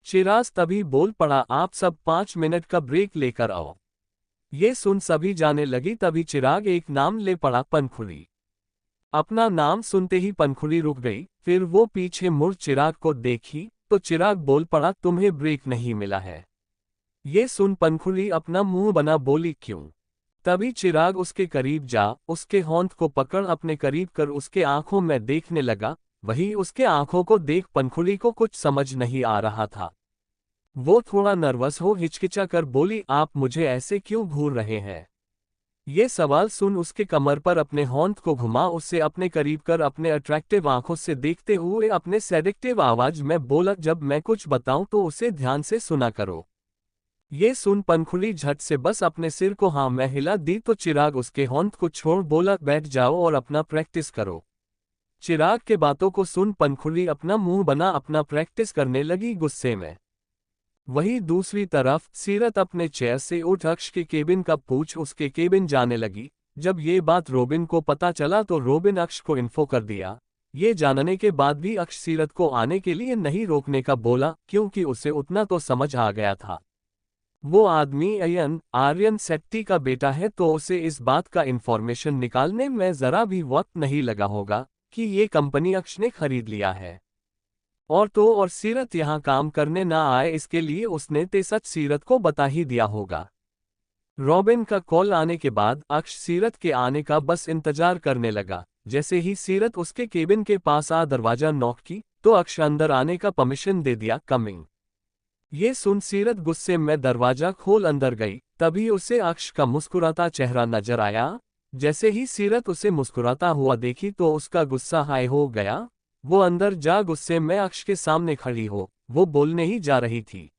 चिराग तभी बोल पड़ा, आप सब 5 मिनट का ब्रेक लेकर आओ। ये सुन सभी जाने लगी। तभी चिराग एक नाम ले पड़ा, पंखुली। अपना नाम सुनते ही पंखुली रुक गई। फिर वो पीछे मुड़ चिराग को देखी तो चिराग बोल पड़ा, तुम्हें ब्रेक नहीं मिला है। ये सुन पंखुली अपना मुंह बना बोली, क्यों? तभी चिराग उसके करीब जा उसके होंठ को पकड़ अपने करीब कर उसके आंखों में देखने लगा। वही उसके आंखों को देख पंखुली को कुछ समझ नहीं आ रहा था। वो थोड़ा नर्वस हो हिचकिचा कर बोली, आप मुझे ऐसे क्यों घूर रहे हैं? ये सवाल सुन उसके कमर पर अपने होंठ को घुमा उससे अपने करीब कर अपने अट्रैक्टिव आंखों से देखते हुए अपने सेडेक्टिव आवाज में बोला, जब मैं कुछ बताऊं तो उसे ध्यान से सुना करो। ये सुन पंखुली झट से बस अपने सिर को हाँ में हिला दी तो चिराग उसके होंठ को छोड़ बोला, बैठ जाओ और अपना प्रैक्टिस करो। चिराग के बातों को सुन पंखुली अपना मुंह बना अपना प्रैक्टिस करने लगी गुस्से में। वहीं दूसरी तरफ सीरत अपने चेयर से उठ अक्ष के केबिन का पूछ उसके केबिन जाने लगी। जब ये बात रोबिन को पता चला तो रोबिन अक्ष को इन्फो कर दिया। ये जानने के बाद भी अक्ष सीरत को आने के लिए नहीं रोकने का बोला क्योंकि उसे उतना तो समझ आ गया था। वो आदमी आर्यन सेट्टी का बेटा है तो उसे इस बात का इन्फॉर्मेशन निकालने में जरा भी वक्त नहीं लगा होगा कि ये कंपनी अक्ष ने खरीद लिया है। और तो और सीरत यहाँ काम करने ना आए इसके लिए उसने ते सच सीरत को बता ही दिया होगा। रॉबिन का कॉल आने के बाद अक्ष सीरत के आने का बस इंतजार करने लगा। जैसे ही सीरत उसके केबिन के पास आ दरवाजा नॉक की तो अक्ष अंदर आने का परमिशन दे दिया, कमिंग। ये सुन सीरत गुस्से में दरवाजा खोल अंदर गई। तभी उसे अक्ष का मुस्कुराता चेहरा नजर आया। जैसे ही सीरत उसे मुस्कुराता हुआ देखी तो उसका गुस्सा हाई हो गया। वो अंदर जा गुस्से में अक्ष के सामने खड़ी हो वो बोलने ही जा रही थी।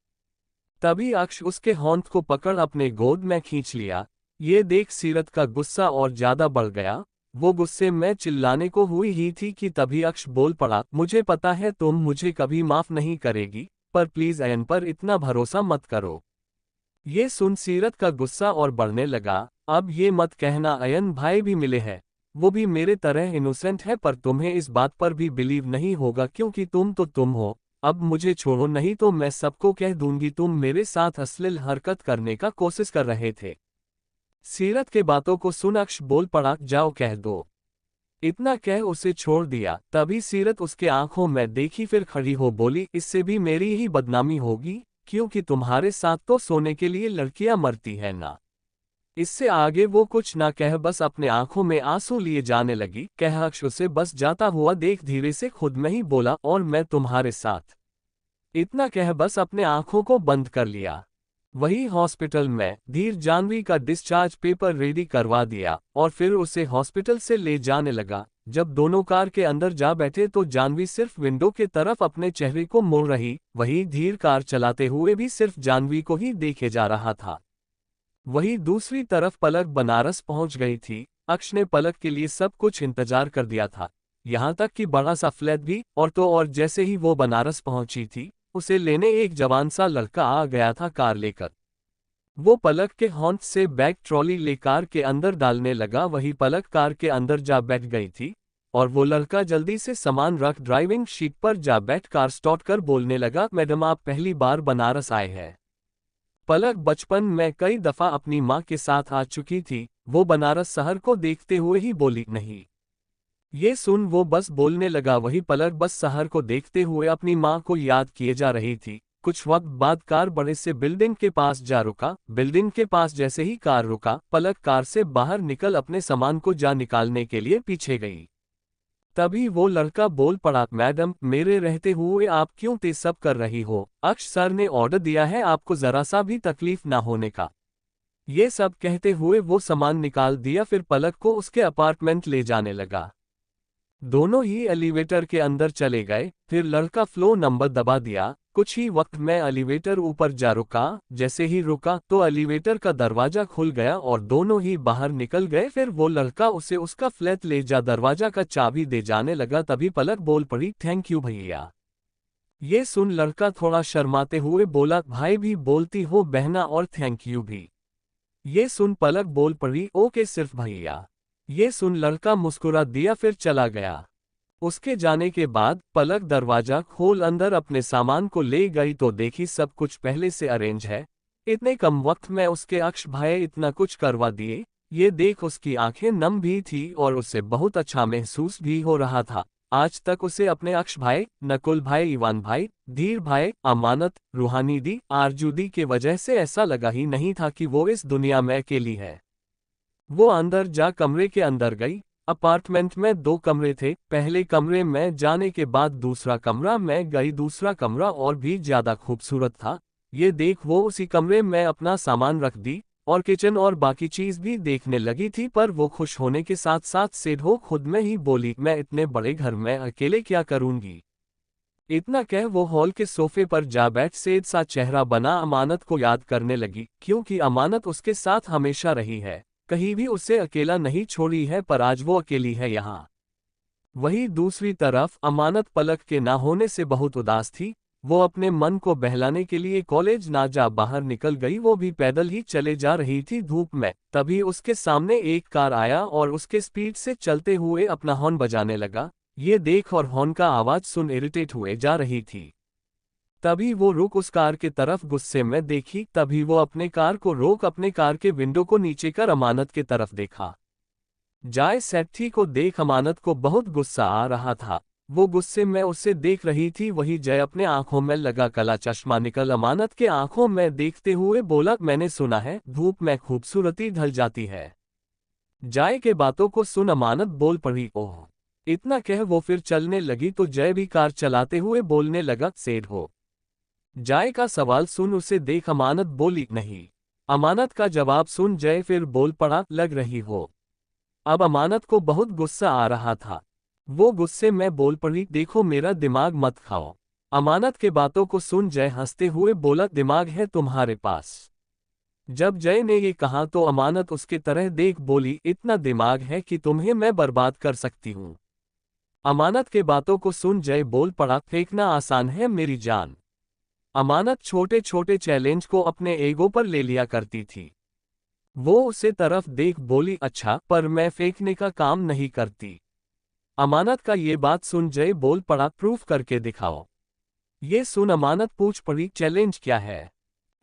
तभी अक्ष उसके होंठ को पकड़ अपने गोद में खींच लिया। ये देख सीरत का गुस्सा और ज्यादा बढ़ गया। वो गुस्से में चिल्लाने को हुई ही थी कि तभी अक्ष बोल पड़ा, मुझे पता है तुम मुझे कभी माफ नहीं करेगी, पर प्लीज अयन पर इतना भरोसा मत करो। ये सुन सीरत का गुस्सा और बढ़ने लगा। अब ये मत कहना अयन भाई भी मिले हैं, वो भी मेरे तरह इनोसेंट है, पर तुम्हें इस बात पर भी बिलीव नहीं होगा क्योंकि तुम तो तुम हो। अब मुझे छोड़ो नहीं तो मैं सबको कह दूंगी तुम मेरे साथ अश्लील हरकत करने का कोशिश कर रहे थे। सीरत के बातों को सुन अक्ष बोल पड़ा, जाओ कह दो। इतना कह उसे छोड़ दिया। तभी सीरत उसके आंखों में देखी फिर खड़ी हो बोली, इससे भी मेरी ही बदनामी होगी क्योंकि तुम्हारे साथ तो सोने के लिए लड़कियां मरती है ना। इससे आगे वो कुछ ना कह बस अपने आंखों में आंसू लिए जाने लगी। कह अक्ष उसे बस जाता हुआ देख धीरे से खुद में ही बोला, और मैं तुम्हारे साथ। इतना कह बस अपने आंखों को बंद कर लिया। वही हॉस्पिटल में धीर जानवी का डिस्चार्ज पेपर रेडी करवा दिया और फिर उसे हॉस्पिटल से ले जाने लगा। जब दोनों कार के अंदर जा बैठे तो जानवी सिर्फ विंडो के तरफ अपने चेहरे को मोड़ रही, वही धीर कार चलाते हुए भी सिर्फ जानवी को ही देखे जा रहा था। वही दूसरी तरफ पलक बनारस पहुंच गई थी। अक्ष ने पलक के लिए सब कुछ इंतजार कर दिया था, यहाँ तक कि बड़ा सा फ्लैट भी। और तो और जैसे ही वो बनारस पहुंची थी उसे लेने एक जवान सा लड़का आ गया था कार लेकर। वो पलक के हॉन्ट से बैग ट्रॉली ले कार के अंदर डालने लगा। वही पलक कार के अंदर जा बैठ गई थी और वो लड़का जल्दी से सामान रख ड्राइविंग सीट पर जा बैठ कार स्टार्ट कर बोलने लगा, मैडम आप पहली बार बनारस आए हैं। पलक बचपन में कई दफा अपनी माँ के साथ आ चुकी थी। वो बनारस शहर को देखते हुए ही बोली, नहीं। ये सुन वो बस बोलने लगा। वही पलक बस शहर को देखते हुए अपनी माँ को याद किए जा रही थी। कुछ वक्त बाद कार बड़े से बिल्डिंग के पास जा रुका। बिल्डिंग के पास जैसे ही कार रुका, पलक कार से बाहर निकल अपने सामान को जा निकालने के लिए पीछे गई। तभी वो लड़का बोल पड़ा, मैडम मेरे रहते हुए आप क्यों ये सब कर रही हो? अक्ष सर ने ऑर्डर दिया है आपको जरा सा भी तकलीफ ना होने का। ये सब कहते हुए वो सामान निकाल दिया। फिर पलक को उसके अपार्टमेंट ले जाने लगा। दोनों ही एलिवेटर के अंदर चले गए। फिर लड़का फ्लो नंबर दबा दिया। कुछ ही वक्त में एलिवेटर ऊपर जा रुका। जैसे ही रुका तो एलिवेटर का दरवाजा खुल गया और दोनों ही बाहर निकल गए। फिर वो लड़का उसे उसका फ्लैट ले जा दरवाजा का चाबी दे जाने लगा। तभी पलक बोल पड़ी, थैंक यू भैया। ये सुन लड़का थोड़ा शर्माते हुए बोला, भाई भी बोलती हो बहना और थैंक यू भी। ये सुन पलक बोल पड़ी, ओके सिर्फ भैया। ये सुन लड़का मुस्कुरा दिया फिर चला गया। उसके जाने के बाद पलक दरवाजा खोल अंदर अपने सामान को ले गई तो देखी सब कुछ पहले से अरेंज है। इतने कम वक्त में उसके अक्ष भाई इतना कुछ करवा दिए। ये देख उसकी आंखें नम भी थी और उसे बहुत अच्छा महसूस भी हो रहा था। आज तक उसे अपने अक्ष भाई, नकुल भाई, इवान भाई, धीर भाई, अमानत, रूहानी दी, आरजू दी के वजह से ऐसा लगा ही नहीं था कि वो इस दुनिया में अकेली है। वो अंदर जा कमरे के अंदर गई। अपार्टमेंट में 2 कमरे थे। पहले कमरे में जाने के बाद दूसरा कमरा में गई। दूसरा कमरा और भी ज्यादा खूबसूरत था। ये देख वो उसी कमरे में अपना सामान रख दी और किचन और बाकी चीज भी देखने लगी थी। पर वो खुश होने के साथ साथ सेठो खुद में ही बोली, मैं इतने बड़े घर में अकेले क्या करूंगी। इतना कह वो हॉल के सोफे पर जा बैठ सेठ सा चेहरा बना अमानत को याद करने लगी, क्योंकि अमानत उसके साथ हमेशा रही है, कहीं भी उसे अकेला नहीं छोड़ी है। पर आज वो अकेली है यहाँ। वहीं दूसरी तरफ अमानत पलक के ना होने से बहुत उदास थी। वो अपने मन को बहलाने के लिए कॉलेज ना जा बाहर निकल गई। वो भी पैदल ही चले जा रही थी धूप में। तभी उसके सामने एक कार आया और उसके स्पीड से चलते हुए अपना हॉर्न बजाने लगा। ये देख और हॉर्न का आवाज सुन इरिटेट हुए जा रही थी। तभी वो रुक उस कार के तरफ गुस्से में देखी। तभी वो अपने कार को रोक अपने कार के विंडो को नीचे कर अमानत के तरफ देखा। जाए सेठी को देख अमानत को बहुत गुस्सा आ रहा था। वो गुस्से में उसे देख रही थी। वही जय अपने आंखों में लगा काला चश्मा निकल अमानत के आंखों में देखते हुए बोला, मैंने सुना है धूप में खूबसूरती ढल जाती है। जाए के बातों को सुन अमानत बोल पड़ी, ओह। इतना कह वो फिर चलने लगी तो जय भी कार चलाते हुए बोलने लगा, सेठ हो। जाए का सवाल सुन उसे देख अमानत बोली, नहीं। अमानत का जवाब सुन जय फिर बोल पड़ा, लग रही हो। अब अमानत को बहुत गुस्सा आ रहा था। वो गुस्से में बोल पड़ी, देखो मेरा दिमाग मत खाओ। अमानत के बातों को सुन जय हंसते हुए बोला, दिमाग है तुम्हारे पास। जब जय ने ये कहा तो अमानत उसके तरह देख बोली, इतना दिमाग है कि तुम्हें मैं बर्बाद कर सकती हूँ। अमानत के बातों को सुन जय बोल पड़ा, फेंकना आसान है मेरी जान। अमानत छोटे छोटे चैलेंज को अपने ईगो पर ले लिया करती थी। वो उसे तरफ देख बोली, अच्छा पर मैं फेंकने का काम नहीं करती। अमानत का ये बात सुन जय बोल पड़ा, प्रूफ करके दिखाओ। ये सुन अमानत पूछ पड़ी, चैलेंज क्या है?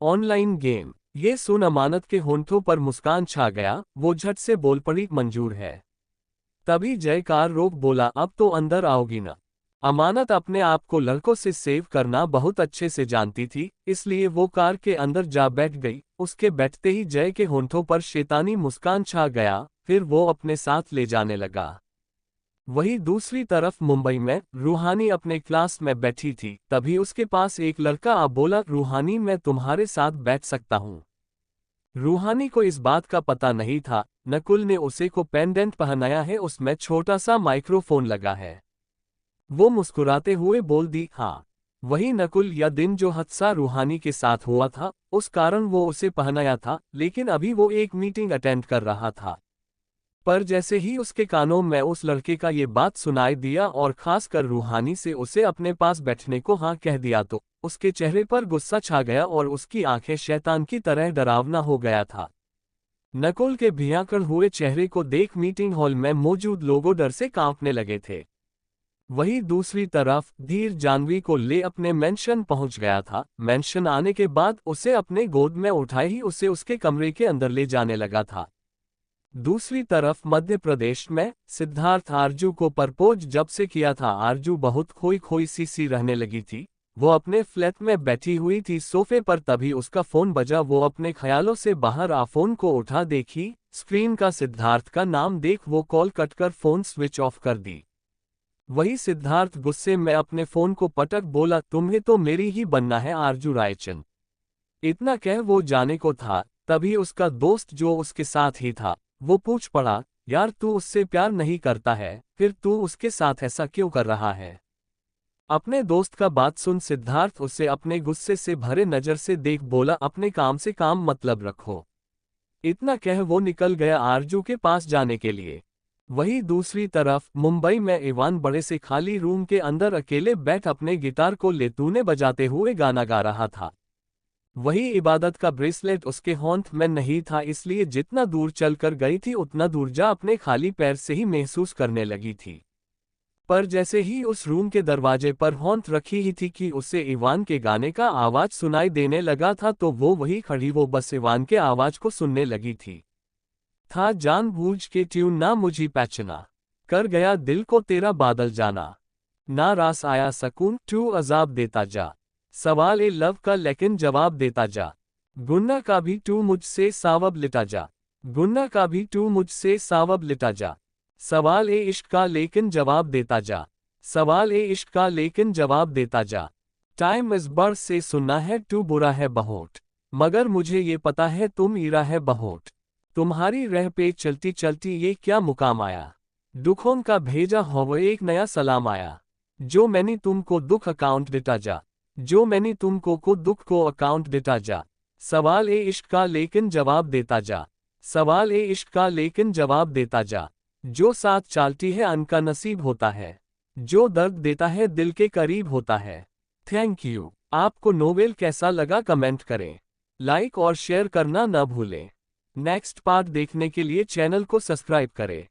Online game. ये सुन अमानत के होंठों पर मुस्कान छा गया। वो झट से बोल पड़ी, मंजूर है। तभी जय कार रोक बोला, अब तो अंदर आओगी ना? अमानत अपने आप को लड़कों से सेव करना बहुत अच्छे से जानती थी, इसलिए वो कार के अंदर जा बैठ गई। उसके बैठते ही जय के होंठों पर शैतानी मुस्कान छा गया। फिर वो अपने साथ ले जाने लगा। वहीं दूसरी तरफ मुंबई में रूहानी अपने क्लास में बैठी थी। तभी उसके पास एक लड़का आ बोला, रूहानी मैं तुम्हारे साथ बैठ सकता हूँ। रूहानी को इस बात का पता नहीं था। नकुल ने उसे को पेंडेंट पहनाया है, उसमें छोटा सा माइक्रोफोन लगा है। वो मुस्कुराते हुए बोल दी, हाँ। वही नकुल या दिन जो हादसा रूहानी के साथ हुआ था, उस कारण वो उसे पहनाया था, लेकिन अभी वो एक मीटिंग अटेंड कर रहा था। पर जैसे ही उसके कानों में उस लड़के का ये बात सुनाई दिया और खासकर रूहानी से उसे अपने पास बैठने को हाँ कह दिया तो उसके चेहरे पर गुस्सा छा गया और उसकी आंखें शैतान की तरह डरावना हो गया था। नकुल के भियाकड़ हुए चेहरे को देख मीटिंग हॉल में मौजूद लोगों डर से कांपने लगे थे। वहीं दूसरी तरफ धीर जानवी को ले अपने मेंशन पहुंच गया था। मेंशन आने के बाद उसे अपने गोद में उठाए ही उसे उसके कमरे के अंदर ले जाने लगा था। दूसरी तरफ मध्य प्रदेश में सिद्धार्थ आरजू को प्रपोज जब से किया था, आरजू बहुत खोई खोई सी रहने लगी थी। वो अपने फ्लैट में बैठी हुई थी सोफे पर, तभी उसका फोन बजा। वो अपने ख्यालों से बाहर आ फोन को उठा, देखी स्क्रीन का सिद्धार्थ का नाम देख वो कॉल कटकर फोन स्विच ऑफ कर दी। वही सिद्धार्थ गुस्से में अपने फोन को पटक बोला, तुम्हें तो मेरी ही बनना है आरजू रायचंद। इतना कह वो जाने को था, तभी उसका दोस्त जो उसके साथ ही था वो पूछ पड़ा, यार तू उससे प्यार नहीं करता है, फिर तू उसके साथ ऐसा क्यों कर रहा है? अपने दोस्त का बात सुन सिद्धार्थ उसे अपने गुस्से से भरे नजर से देख बोला, अपने काम से काम मतलब रखो। इतना कह वो निकल गया आरजू के पास जाने के लिए। वहीं दूसरी तरफ मुंबई में इवान बड़े से खाली रूम के अंदर अकेले बैठ अपने गिटार को लेतूने बजाते हुए गाना गा रहा था। वही इबादत का ब्रेसलेट उसके होंठ में नहीं था, इसलिए जितना दूर चलकर गई थी उतना दूर जा अपने खाली पैर से ही महसूस करने लगी थी। पर जैसे ही उस रूम के दरवाजे पर होंठ रखी ही थी कि उसे इवान के गाने का आवाज सुनाई देने लगा था, तो वो वही खड़ी वो बस इवान के आवाज को सुनने लगी थी। था जानबूझ के ट्यून ना मुझी पैचना, कर गया दिल को तेरा बादल जाना, ना रास आया सकून तू अजाब देता जा, सवाल ए लव का लेकिन जवाब देता जा, गुन्ना का भी तू मुझसे सावब लिटा जा, गुन्ना का भी तू मुझसे सावब लिटा जा, सवाल ए इश्क का लेकिन जवाब देता जा, सवाल ए इश्क का लेकिन जवाब देता जा। टाइम इस बार से सुनना है तू बुरा है बहुत, मगर मुझे ये पता है तुम ईरा है बहुत, तुम्हारी रह पे चलती चलती ये क्या मुकाम आया, दुखों का भेजा हो वो एक नया सलाम आया, जो मैंने तुमको दुख अकाउंट देता जा, जो मैंने तुमको को दुख को अकाउंट देता जा, सवाल ए इश्क का लेकिन जवाब देता जा, सवाल ए इश्क का लेकिन जवाब देता जा। जो साथ चालती है अन का नसीब होता है, जो दर्द देता है दिल के करीब होता है। Thank you. आपको नोवेल कैसा लगा कमेंट करें, लाइक और शेयर करना न भूलें। नेक्स्ट पार्ट देखने के लिए चैनल को सब्सक्राइब करें।